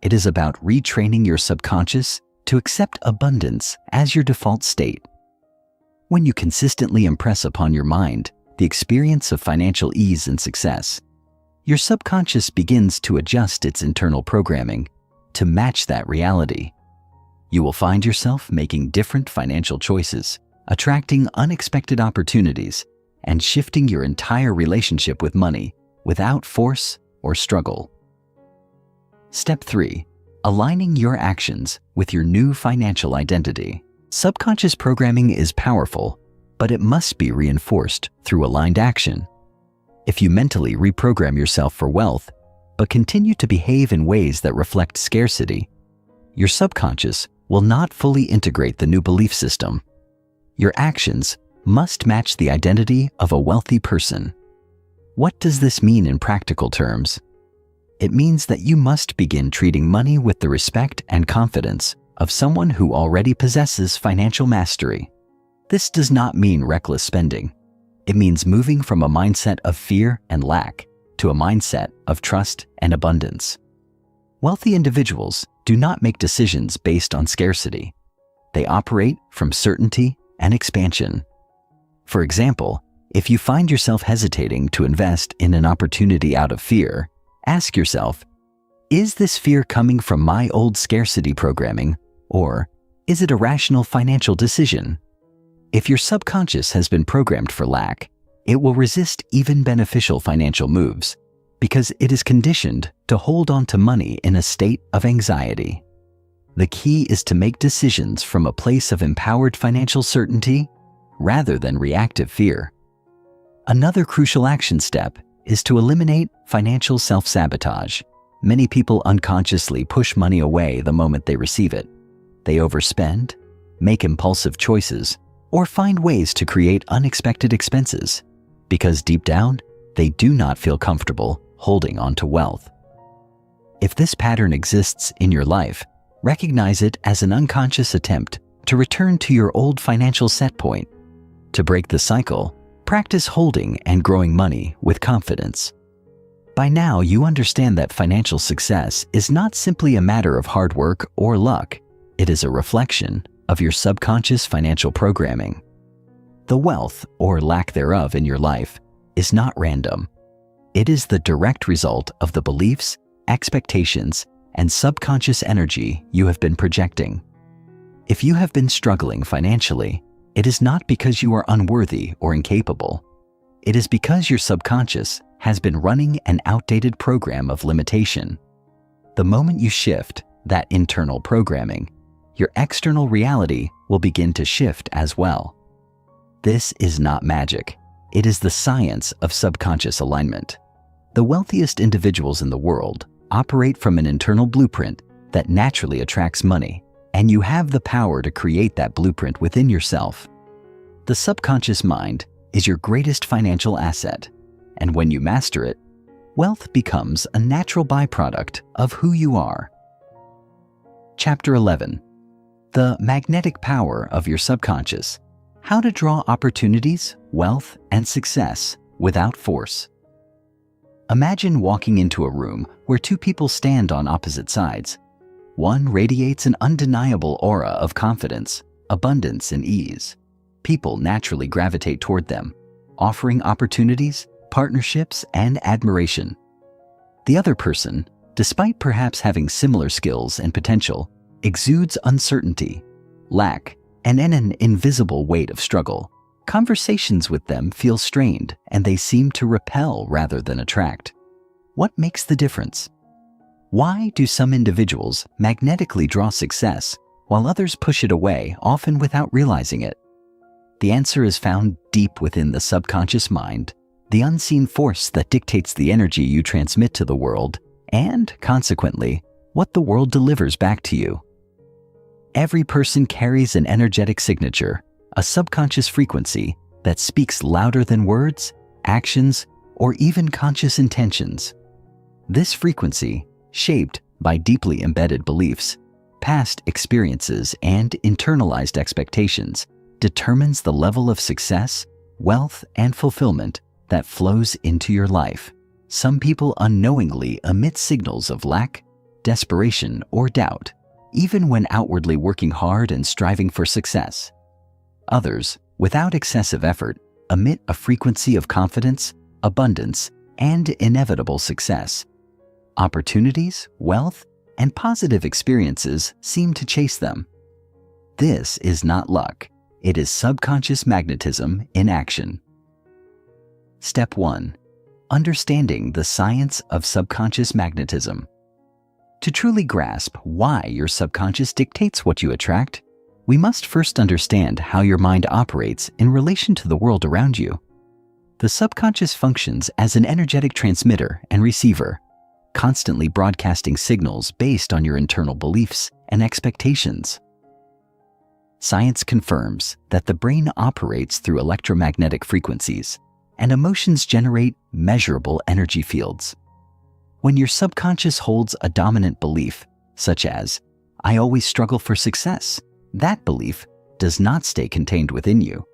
Speaker 1: It is about retraining your subconscious to accept abundance as your default state. When you consistently impress upon your mind the experience of financial ease and success, your subconscious begins to adjust its internal programming to match that reality. You will find yourself making different financial choices, attracting unexpected opportunities, and shifting your entire relationship with money without force or struggle. Step 3. Aligning your actions with your new financial identity. Subconscious programming is powerful, but it must be reinforced through aligned action. If you mentally reprogram yourself for wealth, but continue to behave in ways that reflect scarcity, your subconscious will not fully integrate the new belief system. Your actions must match the identity of a wealthy person. What does this mean in practical terms? It means that you must begin treating money with the respect and confidence of someone who already possesses financial mastery. This does not mean reckless spending. It means moving from a mindset of fear and lack to a mindset of trust and abundance. Wealthy individuals do not make decisions based on scarcity. They operate from certainty and expansion. For example, if you find yourself hesitating to invest in an opportunity out of fear, ask yourself, is this fear coming from my old scarcity programming, or is it a rational financial decision? If your subconscious has been programmed for lack, it will resist even beneficial financial moves because it is conditioned to hold on to money in a state of anxiety. The key is to make decisions from a place of empowered financial certainty rather than reactive fear. Another crucial action step is to eliminate financial self-sabotage. Many people unconsciously push money away the moment they receive it. They overspend, make impulsive choices, or find ways to create unexpected expenses because deep down, they do not feel comfortable holding on to wealth. If this pattern exists in your life, recognize it as an unconscious attempt to return to your old financial set point. To break the cycle, practice holding and growing money with confidence. By now, you understand that financial success is not simply a matter of hard work or luck. It is a reflection of your subconscious financial programming. The wealth, or lack thereof, in your life is not random. It is the direct result of the beliefs, expectations, and subconscious energy you have been projecting. If you have been struggling financially, it is not because you are unworthy or incapable. It is because your subconscious has been running an outdated program of limitation. The moment you shift that internal programming, your external reality will begin to shift as well. This is not magic. It is the science of subconscious alignment. The wealthiest individuals in the world operate from an internal blueprint that naturally attracts money, and you have the power to create that blueprint within yourself. The subconscious mind is your greatest financial asset, and when you master it, wealth becomes a natural byproduct of who you are. Chapter 11. The magnetic power of your subconscious. How to draw opportunities, wealth, and success without force. Imagine walking into a room where two people stand on opposite sides. One radiates an undeniable aura of confidence, abundance, and ease. People naturally gravitate toward them, offering opportunities, partnerships, and admiration. The other person, despite perhaps having similar skills and potential, exudes uncertainty, lack, and an invisible weight of struggle. Conversations with them feel strained, and they seem to repel rather than attract. What makes the difference? Why do some individuals magnetically draw success while others push it away, often without realizing it? The answer is found deep within the subconscious mind, the unseen force that dictates the energy you transmit to the world and, consequently, what the world delivers back to you. Every person carries an energetic signature, a subconscious frequency that speaks louder than words, actions, or even conscious intentions. This frequency, shaped by deeply embedded beliefs, past experiences, and internalized expectations, determines the level of success, wealth, and fulfillment that flows into your life. Some people unknowingly emit signals of lack, desperation, or doubt, even when outwardly working hard and striving for success. Others, without excessive effort, emit a frequency of confidence, abundance, and inevitable success. Opportunities, wealth, and positive experiences seem to chase them. This is not luck. It is subconscious magnetism in action. Step 1. Understanding the science of subconscious magnetism. To truly grasp why your subconscious dictates what you attract, we must first understand how your mind operates in relation to the world around you. The subconscious functions as an energetic transmitter and receiver, constantly broadcasting signals based on your internal beliefs and expectations. Science confirms that the brain operates through electromagnetic frequencies, and emotions generate measurable energy fields. When your subconscious holds a dominant belief, such as, "I always struggle for success," that belief does not stay contained within you.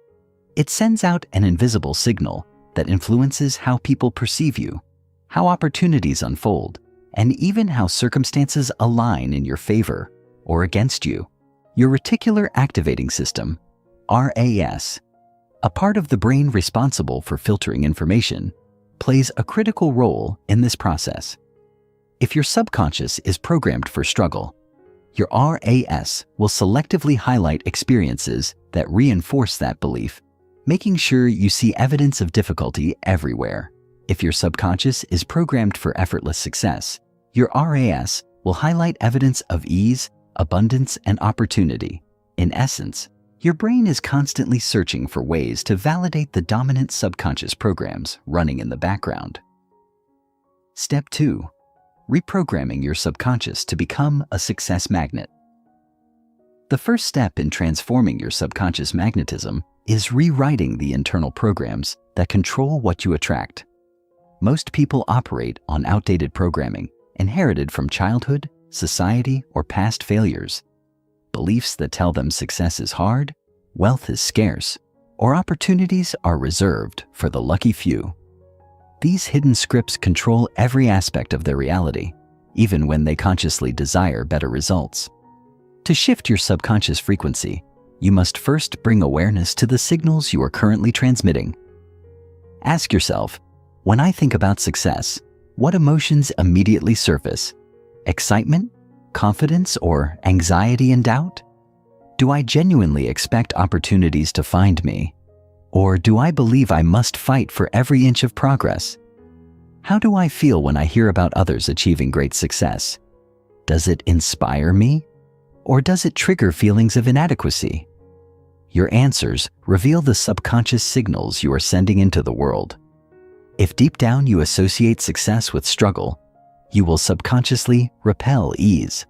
Speaker 1: It sends out an invisible signal that influences how people perceive you, how opportunities unfold, and even how circumstances align in your favor or against you. Your reticular activating system, RAS, a part of the brain responsible for filtering information, plays a critical role in this process. If your subconscious is programmed for struggle, your RAS will selectively highlight experiences that reinforce that belief, making sure you see evidence of difficulty everywhere. If your subconscious is programmed for effortless success, your RAS will highlight evidence of ease, abundance, and opportunity. In essence, your brain is constantly searching for ways to validate the dominant subconscious programs running in the background. Step 2. Reprogramming your subconscious to become a success magnet. The first step in transforming your subconscious magnetism is rewriting the internal programs that control what you attract. Most people operate on outdated programming inherited from childhood, society, or past failures. Beliefs that tell them success is hard, wealth is scarce, or opportunities are reserved for the lucky few. These hidden scripts control every aspect of their reality, even when they consciously desire better results. To shift your subconscious frequency, you must first bring awareness to the signals you are currently transmitting. Ask yourself, when I think about success, what emotions immediately surface? Excitement, confidence, or anxiety and doubt? Do I genuinely expect opportunities to find me? Or do I believe I must fight for every inch of progress? How do I feel when I hear about others achieving great success? Does it inspire me? Or does it trigger feelings of inadequacy? Your answers reveal the subconscious signals you are sending into the world. If deep down you associate success with struggle, you will subconsciously repel ease.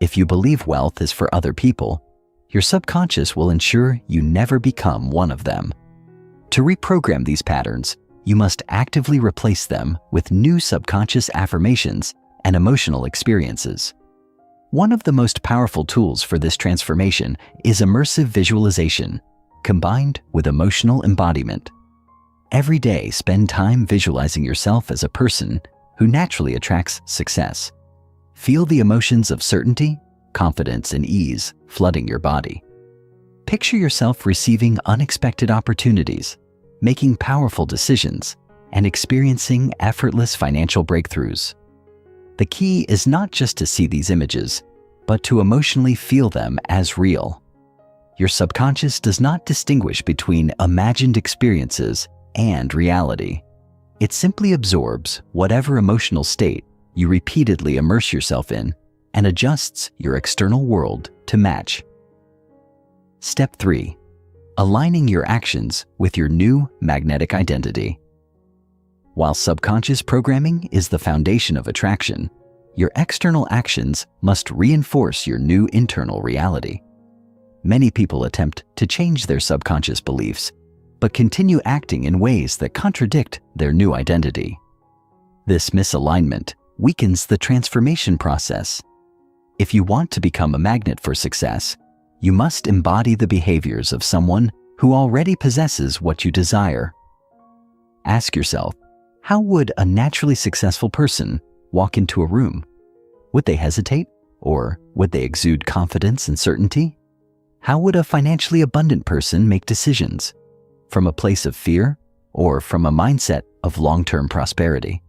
Speaker 1: If you believe wealth is for other people, your subconscious will ensure you never become one of them. To reprogram these patterns, you must actively replace them with new subconscious affirmations and emotional experiences. One of the most powerful tools for this transformation is immersive visualization, combined with emotional embodiment. Every day, spend time visualizing yourself as a person who naturally attracts success. Feel the emotions of certainty, confidence, and ease flooding your body. Picture yourself receiving unexpected opportunities, making powerful decisions, and experiencing effortless financial breakthroughs. The key is not just to see these images, but to emotionally feel them as real. Your subconscious does not distinguish between imagined experiences and reality. It simply absorbs whatever emotional state you repeatedly immerse yourself in and adjusts your external world to match. Step 3. Aligning your actions with your new magnetic identity. While subconscious programming is the foundation of attraction, your external actions must reinforce your new internal reality. Many people attempt to change their subconscious beliefs, but continue acting in ways that contradict their new identity. This misalignment weakens the transformation process. If you want to become a magnet for success, you must embody the behaviors of someone who already possesses what you desire. Ask yourself, how would a naturally successful person walk into a room? Would they hesitate, or would they exude confidence and certainty? How would a financially abundant person make decisions? From a place of fear, or from a mindset of long-term prosperity?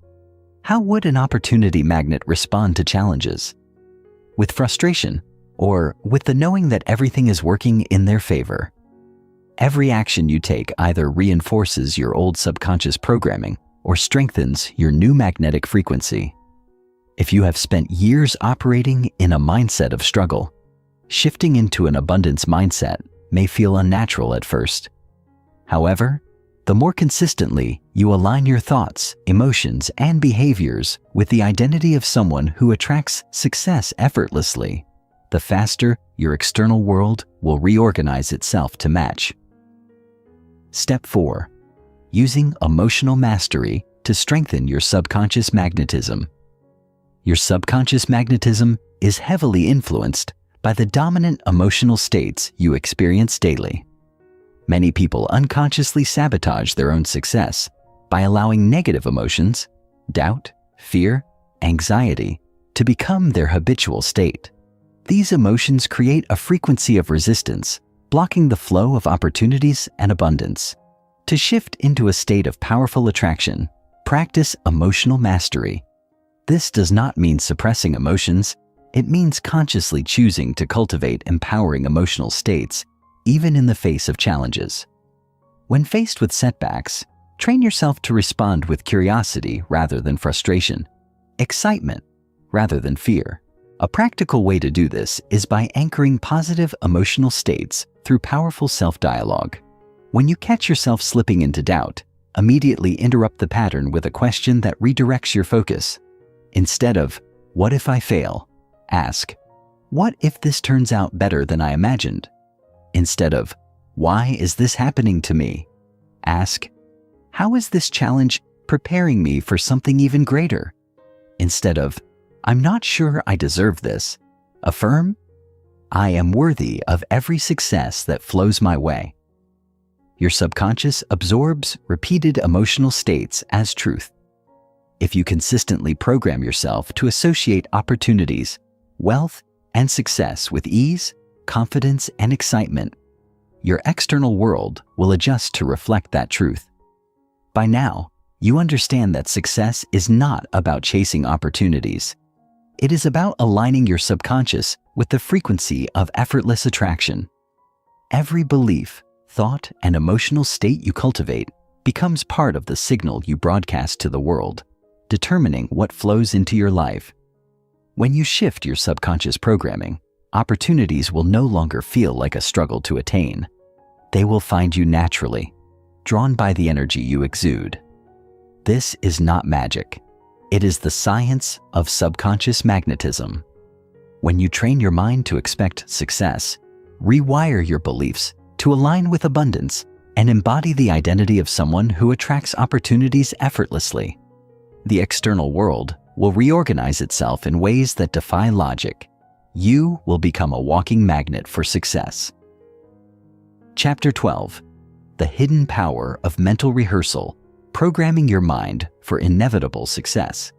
Speaker 1: How would an opportunity magnet respond to challenges? With frustration, or with the knowing that everything is working in their favor? Every action you take either reinforces your old subconscious programming or strengthens your new magnetic frequency. If you have spent years operating in a mindset of struggle, shifting into an abundance mindset may feel unnatural at first. However, the more consistently you align your thoughts, emotions, and behaviors with the identity of someone who attracts success effortlessly, the faster your external world will reorganize itself to match. Step 4. Using emotional mastery to strengthen your subconscious magnetism. Your subconscious magnetism is heavily influenced by the dominant emotional states you experience daily. Many people unconsciously sabotage their own success by allowing negative emotions, doubt, fear, anxiety, to become their habitual state. These emotions create a frequency of resistance, blocking the flow of opportunities and abundance. To shift into a state of powerful attraction, practice emotional mastery. This does not mean suppressing emotions. It means consciously choosing to cultivate empowering emotional states, even in the face of challenges. When faced with setbacks, train yourself to respond with curiosity rather than frustration, excitement rather than fear. A practical way to do this is by anchoring positive emotional states through powerful self-dialogue. When you catch yourself slipping into doubt, immediately interrupt the pattern with a question that redirects your focus. Instead of, "What if I fail?" ask, "What if this turns out better than I imagined?" Instead of, "Why is this happening to me?" ask, "How is this challenge preparing me for something even greater?" Instead of, "I'm not sure I deserve this," affirm, "I am worthy of every success that flows my way." Your subconscious absorbs repeated emotional states as truth. If you consistently program yourself to associate opportunities, wealth, and success with ease, confidence, and excitement, your external world will adjust to reflect that truth. By now, you understand that success is not about chasing opportunities. It is about aligning your subconscious with the frequency of effortless attraction. Every belief, thought, and emotional state you cultivate becomes part of the signal you broadcast to the world, determining what flows into your life. When you shift your subconscious programming, opportunities will no longer feel like a struggle to attain. They will find you naturally, drawn by the energy you exude. This is not magic. It is the science of subconscious magnetism. When you train your mind to expect success, rewire your beliefs to align with abundance, and embody the identity of someone who attracts opportunities effortlessly, the external world will reorganize itself in ways that defy logic. You will become a walking magnet for success. Chapter 12. The Hidden Power of Mental Rehearsal, Programming Your Mind for Inevitable Success.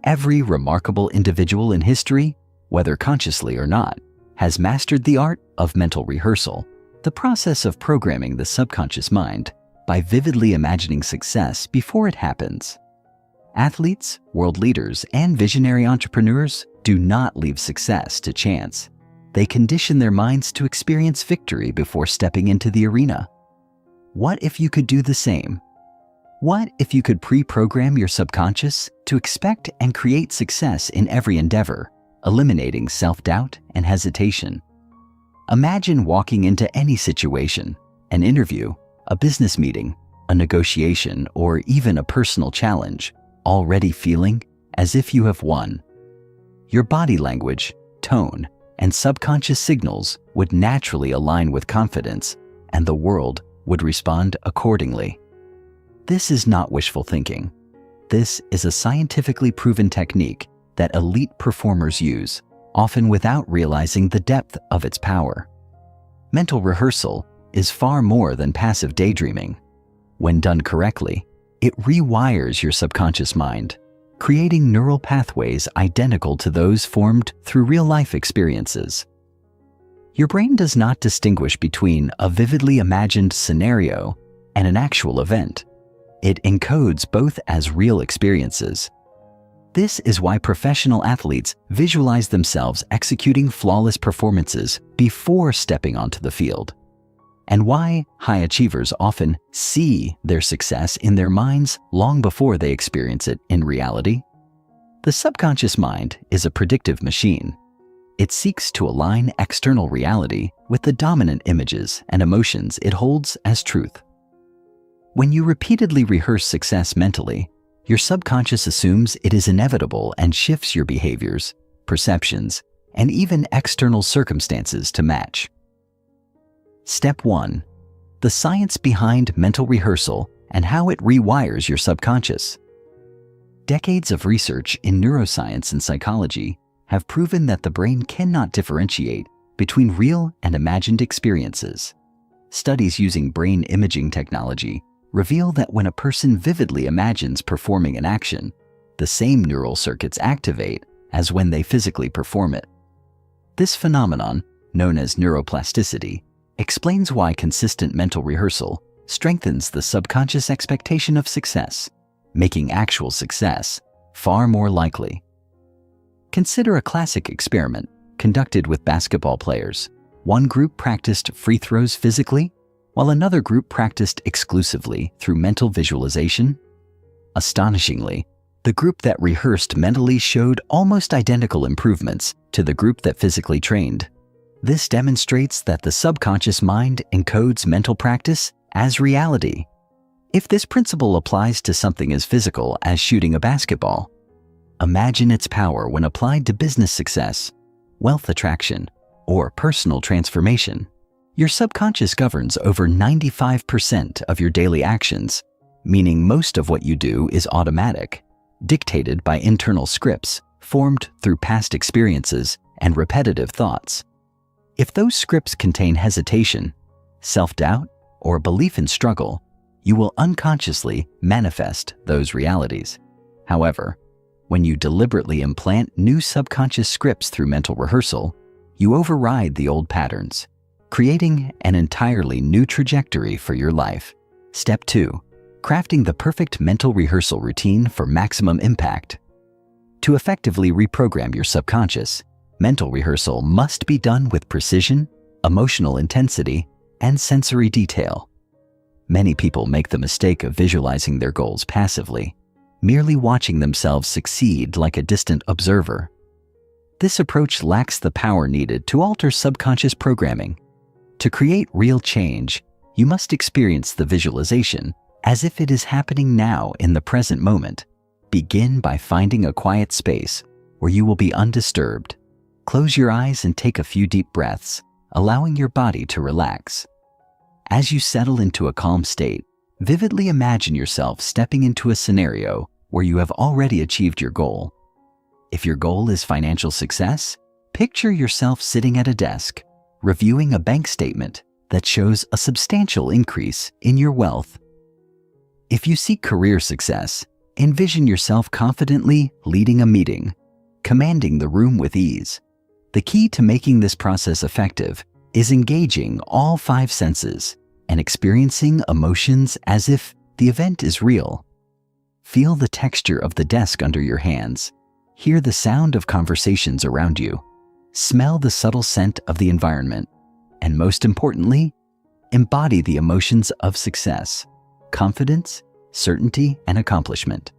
Speaker 1: Every remarkable individual in history, whether consciously or not, has mastered the art of mental rehearsal, the process of programming the subconscious mind by vividly imagining success before it happens. Athletes, world leaders, and visionary entrepreneurs do not leave success to chance. They condition their minds to experience victory before stepping into the arena. What if you could do the same? What if you could pre-program your subconscious to expect and create success in every endeavor, eliminating self-doubt and hesitation? Imagine walking into any situation, an interview, a business meeting, a negotiation, or even a personal challenge, already feeling as if you have won. Your body language, tone, and subconscious signals would naturally align with confidence, and the world would respond accordingly. This is not wishful thinking. This is a scientifically proven technique that elite performers use, often without realizing the depth of its power. Mental rehearsal is far more than passive daydreaming. When done correctly, it rewires your subconscious mind, creating neural pathways identical to those formed through real-life experiences. Your brain does not distinguish between a vividly imagined scenario and an actual event. It encodes both as real experiences. This is why professional athletes visualize themselves executing flawless performances before stepping onto the field, and why high achievers often see their success in their minds long before they experience it in reality. The subconscious mind is a predictive machine. It seeks to align external reality with the dominant images and emotions it holds as truth. When you repeatedly rehearse success mentally, your subconscious assumes it is inevitable and shifts your behaviors, perceptions, and even external circumstances to match. Step 1. The science behind mental rehearsal and how it rewires your subconscious. Decades of research in neuroscience and psychology have proven that the brain cannot differentiate between real and imagined experiences. Studies using brain imaging technology reveal that when a person vividly imagines performing an action, the same neural circuits activate as when they physically perform it. This phenomenon, known as neuroplasticity, explains why consistent mental rehearsal strengthens the subconscious expectation of success, making actual success far more likely. Consider a classic experiment conducted with basketball players. One group practiced free throws physically, while another group practiced exclusively through mental visualization. Astonishingly, the group that rehearsed mentally showed almost identical improvements to the group that physically trained. This demonstrates that the subconscious mind encodes mental practice as reality. If this principle applies to something as physical as shooting a basketball, imagine its power when applied to business success, wealth attraction, or personal transformation. Your subconscious governs over 95% of your daily actions, meaning most of what you do is automatic, dictated by internal scripts formed through past experiences and repetitive thoughts. If those scripts contain hesitation, self-doubt, or belief in struggle, you will unconsciously manifest those realities. However, when you deliberately implant new subconscious scripts through mental rehearsal, you override the old patterns, creating an entirely new trajectory for your life. Step 2. Crafting the perfect mental rehearsal routine for maximum impact. To effectively reprogram your subconscious, mental rehearsal must be done with precision, emotional intensity, and sensory detail. Many people make the mistake of visualizing their goals passively, merely watching themselves succeed like a distant observer. This approach lacks the power needed to alter subconscious programming. To create real change, you must experience the visualization as if it is happening now in the present moment. Begin by finding a quiet space where you will be undisturbed. Close your eyes and take a few deep breaths, allowing your body to relax. As you settle into a calm state, vividly imagine yourself stepping into a scenario where you have already achieved your goal. If your goal is financial success, picture yourself sitting at a desk, reviewing a bank statement that shows a substantial increase in your wealth. If you seek career success, envision yourself confidently leading a meeting, commanding the room with ease. The key to making this process effective is engaging all 5 senses and experiencing emotions as if the event is real. Feel the texture of the desk under your hands, hear the sound of conversations around you, smell the subtle scent of the environment, and most importantly, embody the emotions of success, confidence, certainty, and accomplishment.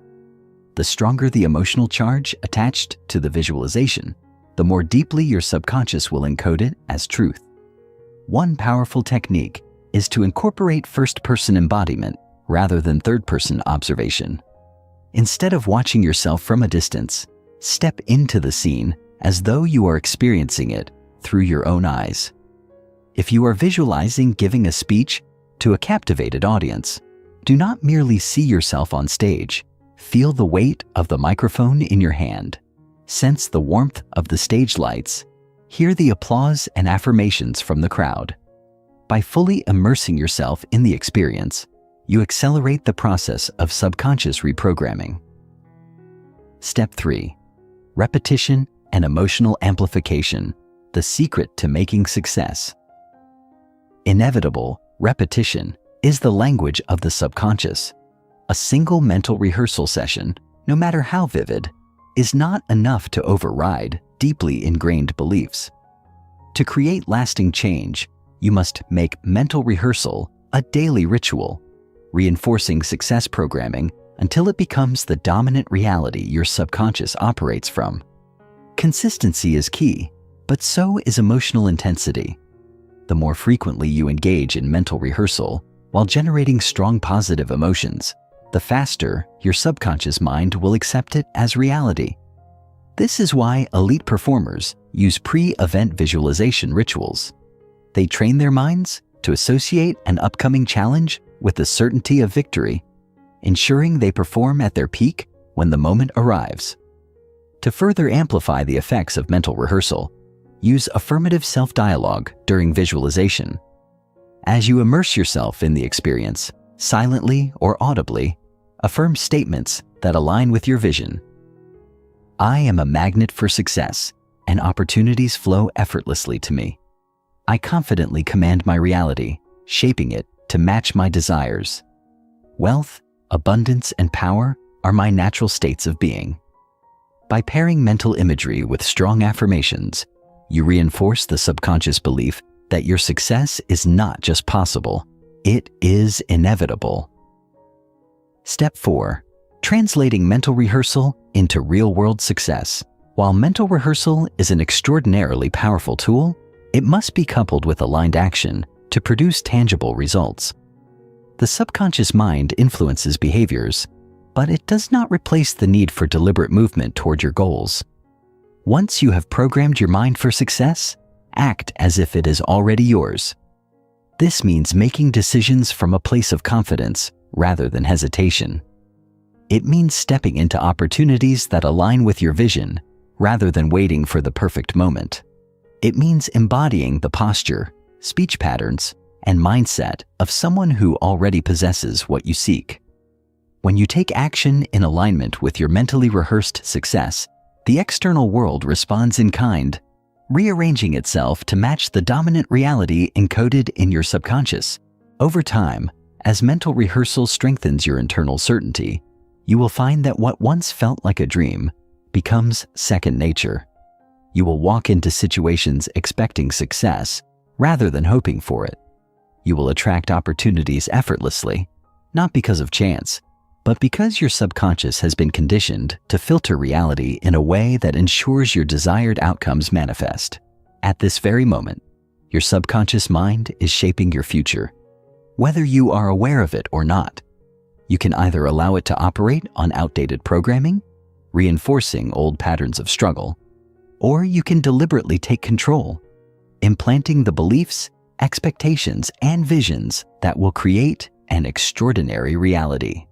Speaker 1: The stronger the emotional charge attached to the visualization, the more deeply your subconscious will encode it as truth. One powerful technique is to incorporate first-person embodiment rather than third-person observation. Instead of watching yourself from a distance, step into the scene as though you are experiencing it through your own eyes. If you are visualizing giving a speech to a captivated audience, do not merely see yourself on stage. Feel the weight of the microphone in your hand. Sense the warmth of the stage lights. Hear the applause and affirmations from the crowd. By fully immersing yourself in the experience, you accelerate the process of subconscious reprogramming. Step 3. Repetition and emotional amplification, the secret to making success. Inevitable repetition is the language of the subconscious. A single mental rehearsal session, no matter how vivid, is not enough to override deeply ingrained beliefs. To create lasting change, you must make mental rehearsal a daily ritual, reinforcing success programming until it becomes the dominant reality your subconscious operates from. Consistency is key, but so is emotional intensity. The more frequently you engage in mental rehearsal while generating strong positive emotions, the faster your subconscious mind will accept it as reality. This is why elite performers use pre-event visualization rituals. They train their minds to associate an upcoming challenge with the certainty of victory, ensuring they perform at their peak when the moment arrives. To further amplify the effects of mental rehearsal, use affirmative self-dialogue during visualization. As you immerse yourself in the experience, silently or audibly, affirm statements that align with your vision. I am a magnet for success, and opportunities flow effortlessly to me. I confidently command my reality, shaping it to match my desires. Wealth, abundance, and power are my natural states of being. By pairing mental imagery with strong affirmations, you reinforce the subconscious belief that your success is not just possible, it is inevitable. Step 4. Translating mental rehearsal into real-world success. While mental rehearsal is an extraordinarily powerful tool, it must be coupled with aligned action to produce tangible results. The subconscious mind influences behaviors, but it does not replace the need for deliberate movement toward your goals. Once you have programmed your mind for success, act as if it is already yours. This means making decisions from a place of confidence rather than hesitation. It means stepping into opportunities that align with your vision rather than waiting for the perfect moment. It means embodying the posture, speech patterns, and mindset of someone who already possesses what you seek. When you take action in alignment with your mentally rehearsed success, the external world responds in kind, rearranging itself to match the dominant reality encoded in your subconscious. Over time, as mental rehearsal strengthens your internal certainty, you will find that what once felt like a dream becomes second nature. You will walk into situations expecting success rather than hoping for it. You will attract opportunities effortlessly, not because of chance, but because your subconscious has been conditioned to filter reality in a way that ensures your desired outcomes manifest. At this very moment, your subconscious mind is shaping your future. Whether you are aware of it or not, you can either allow it to operate on outdated programming, reinforcing old patterns of struggle, or you can deliberately take control, implanting the beliefs, expectations, and visions that will create an extraordinary reality.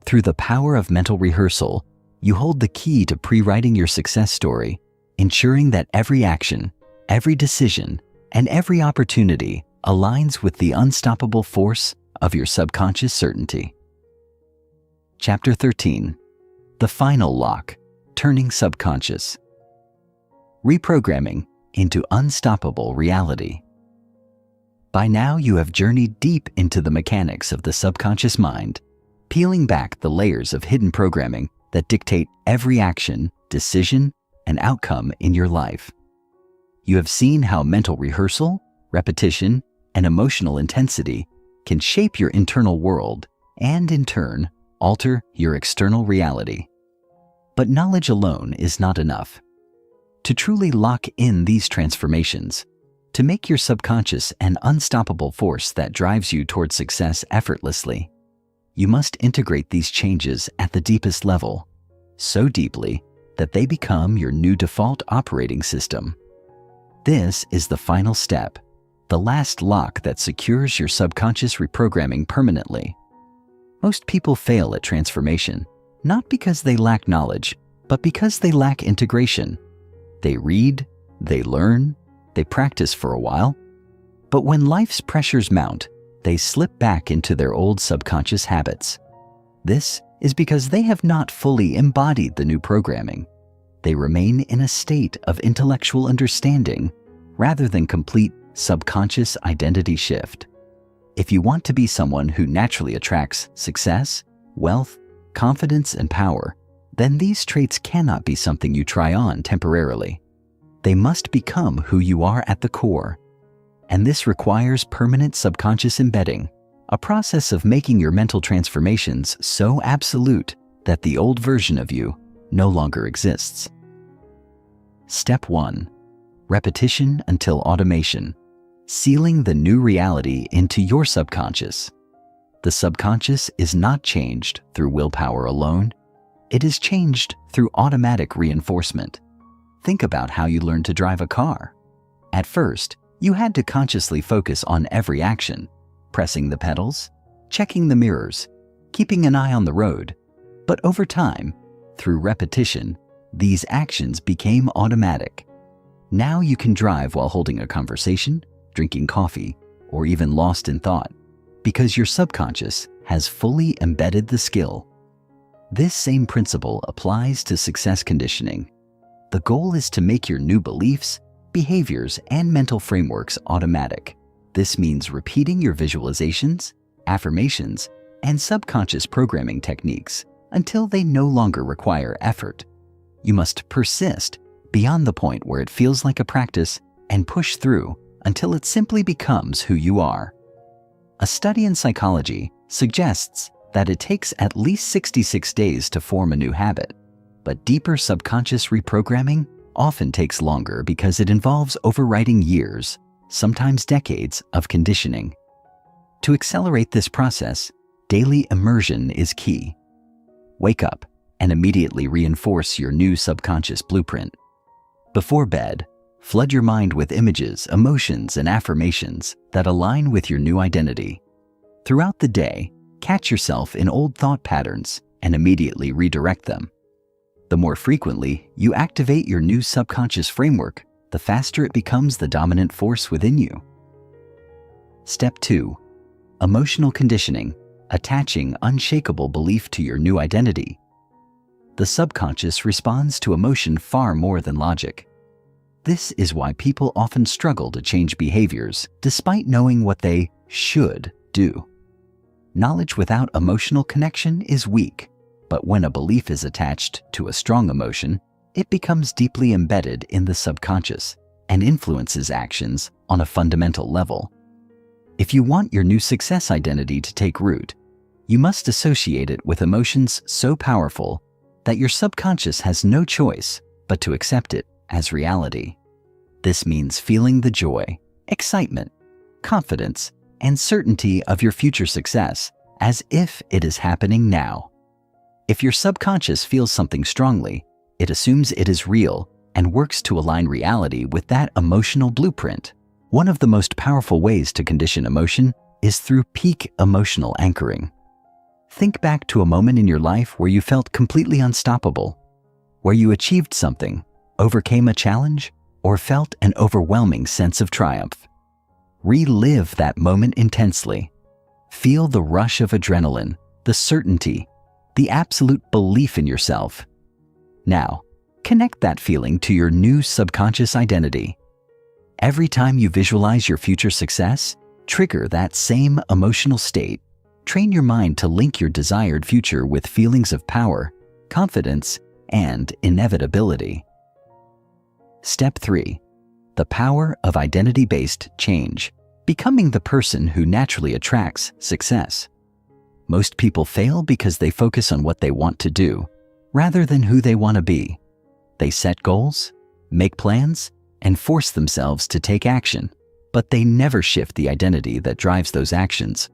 Speaker 1: Through the power of mental rehearsal, you hold the key to pre-writing your success story, ensuring that every action, every decision, and every opportunity aligns with the unstoppable force of your subconscious certainty. Chapter 13. The Final Lock, Turning Subconscious. Reprogramming into Unstoppable Reality. By now you have journeyed deep into the mechanics of the subconscious mind, peeling back the layers of hidden programming that dictate every action, decision, and outcome in your life. You have seen how mental rehearsal, repetition, and emotional intensity can shape your internal world and, in turn, alter your external reality. But knowledge alone is not enough. To truly lock in these transformations, to make your subconscious an unstoppable force that drives you towards success effortlessly, you must integrate these changes at the deepest level, so deeply that they become your new default operating system. This is the final step, the last lock that secures your subconscious reprogramming permanently. Most people fail at transformation, not because they lack knowledge, but because they lack integration. They read, they learn, they practice for a while, but when life's pressures mount, they slip back into their old subconscious habits. This is because they have not fully embodied the new programming. They remain in a state of intellectual understanding rather than complete subconscious identity shift. If you want to be someone who naturally attracts success, wealth, confidence, and power, then these traits cannot be something you try on temporarily. They must become who you are at the core. And this requires permanent subconscious embedding, a process of making your mental transformations so absolute that the old version of you no longer exists. Step 1. Repetition until automation, sealing the new reality into your subconscious. The subconscious is not changed through willpower alone. It is changed through automatic reinforcement. Think about how you learned to drive a car. At first, you had to consciously focus on every action, pressing the pedals, checking the mirrors, keeping an eye on the road. But over time, through repetition, these actions became automatic. Now you can drive while holding a conversation, drinking coffee, or even lost in thought, because your subconscious has fully embedded the skill. This same principle applies to success conditioning. The goal is to make your new beliefs, behaviors, and mental frameworks automatic. This means repeating your visualizations, affirmations, and subconscious programming techniques until they no longer require effort. You must persist beyond the point where it feels like a practice and push through until it simply becomes who you are. A study in psychology suggests that it takes at least 66 days to form a new habit, but deeper subconscious reprogramming often takes longer because it involves overwriting years, sometimes decades, of conditioning. To accelerate this process, daily immersion is key. Wake up and immediately reinforce your new subconscious blueprint. Before bed, flood your mind with images, emotions, and affirmations that align with your new identity. Throughout the day, catch yourself in old thought patterns and immediately redirect them. The more frequently you activate your new subconscious framework, the faster it becomes the dominant force within you. Step 2. Emotional conditioning, attaching unshakable belief to your new identity. The subconscious responds to emotion far more than logic. This is why people often struggle to change behaviors despite knowing what they should do. Knowledge without emotional connection is weak, but when a belief is attached to a strong emotion, it becomes deeply embedded in the subconscious and influences actions on a fundamental level. If you want your new success identity to take root, you must associate it with emotions so powerful that your subconscious has no choice but to accept it as reality. This means feeling the joy, excitement, confidence, and certainty of your future success as if it is happening now. If your subconscious feels something strongly, it assumes it is real and works to align reality with that emotional blueprint. One of the most powerful ways to condition emotion is through peak emotional anchoring. Think back to a moment in your life where you felt completely unstoppable, where you achieved something, overcame a challenge, or felt an overwhelming sense of triumph. Relive that moment intensely. Feel the rush of adrenaline, the certainty, the absolute belief in yourself. Now, connect that feeling to your new subconscious identity. Every time you visualize your future success, trigger that same emotional state. Train your mind to link your desired future with feelings of power, confidence, and inevitability. Step 3. The power of identity-based change, becoming the person who naturally attracts success. Most people fail because they focus on what they want to do, rather than who they want to be. They set goals, make plans, and force themselves to take action, but they never shift the identity that drives those actions.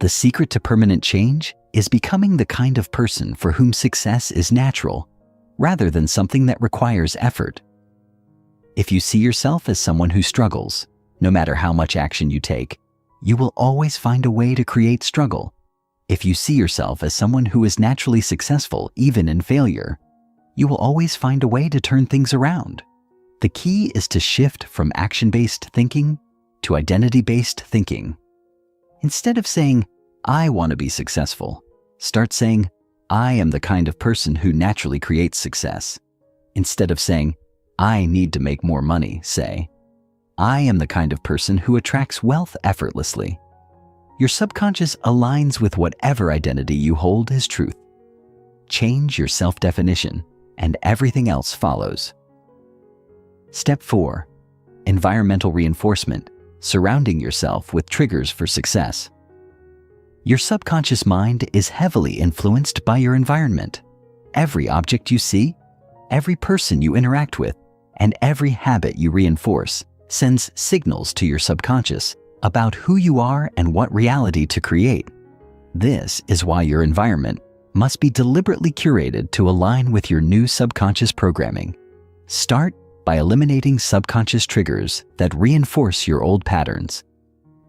Speaker 1: The secret to permanent change is becoming the kind of person for whom success is natural, rather than something that requires effort. If you see yourself as someone who struggles, no matter how much action you take, you will always find a way to create struggle. If you see yourself as someone who is naturally successful even in failure, you will always find a way to turn things around. The key is to shift from action-based thinking to identity-based thinking. Instead of saying, "I want to be successful," start saying, "I am the kind of person who naturally creates success." Instead of saying, "I need to make more money," say, "I am the kind of person who attracts wealth effortlessly." Your subconscious aligns with whatever identity you hold as truth. Change your self-definition, and everything else follows. Step 4. Environmental reinforcement, surrounding yourself with triggers for success. Your subconscious mind is heavily influenced by your environment. Every object you see, every person you interact with, and every habit you reinforce sends signals to your subconscious about who you are and what reality to create. This is why your environment must be deliberately curated to align with your new subconscious programming. Start by eliminating subconscious triggers that reinforce your old patterns.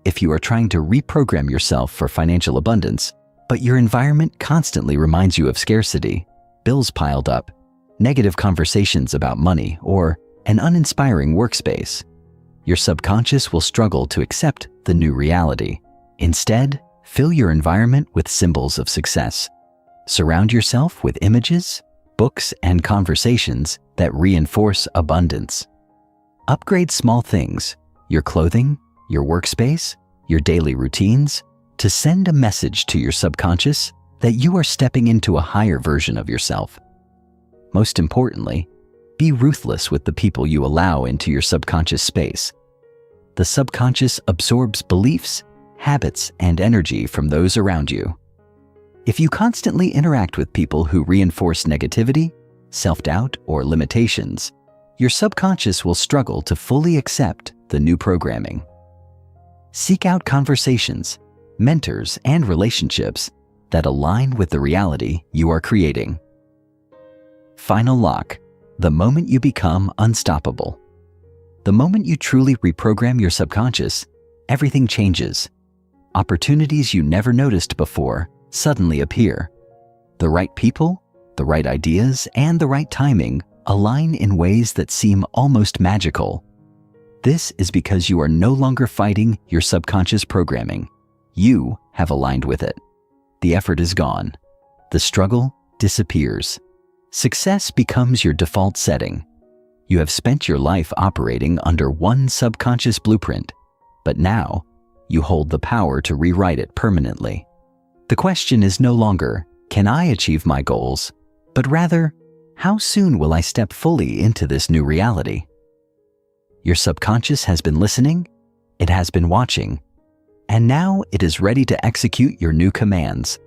Speaker 1: If you are trying to reprogram yourself for financial abundance, but your environment constantly reminds you of scarcity, bills piled up, negative conversations about money, or an uninspiring workspace, your subconscious will struggle to accept the new reality. Instead, fill your environment with symbols of success. Surround yourself with images, books, and conversations that reinforce abundance. Upgrade small things, your clothing, your workspace, your daily routines, to send a message to your subconscious that you are stepping into a higher version of yourself. Most importantly, be ruthless with the people you allow into your subconscious space. The subconscious absorbs beliefs, habits, and energy from those around you. If you constantly interact with people who reinforce negativity, self-doubt, or limitations, your subconscious will struggle to fully accept the new programming. Seek out conversations mentors, and relationships that align with the reality you are creating. Final lock: the moment you become unstoppable. The moment you truly reprogram your subconscious, everything changes. Opportunities you never noticed before suddenly appear. The right people, the right ideas, and the right timing align in ways that seem almost magical. This is because you are no longer fighting your subconscious programming. You have aligned with it. The effort is gone. The struggle disappears. Success becomes your default setting. You have spent your life operating under one subconscious blueprint, but now you hold the power to rewrite it permanently. The question is no longer, can I achieve my goals? But rather, how soon will I step fully into this new reality? Your subconscious has been listening, it has been watching, and now it is ready to execute your new commands.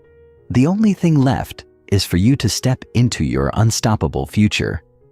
Speaker 1: The only thing left is for you to step into your unstoppable future.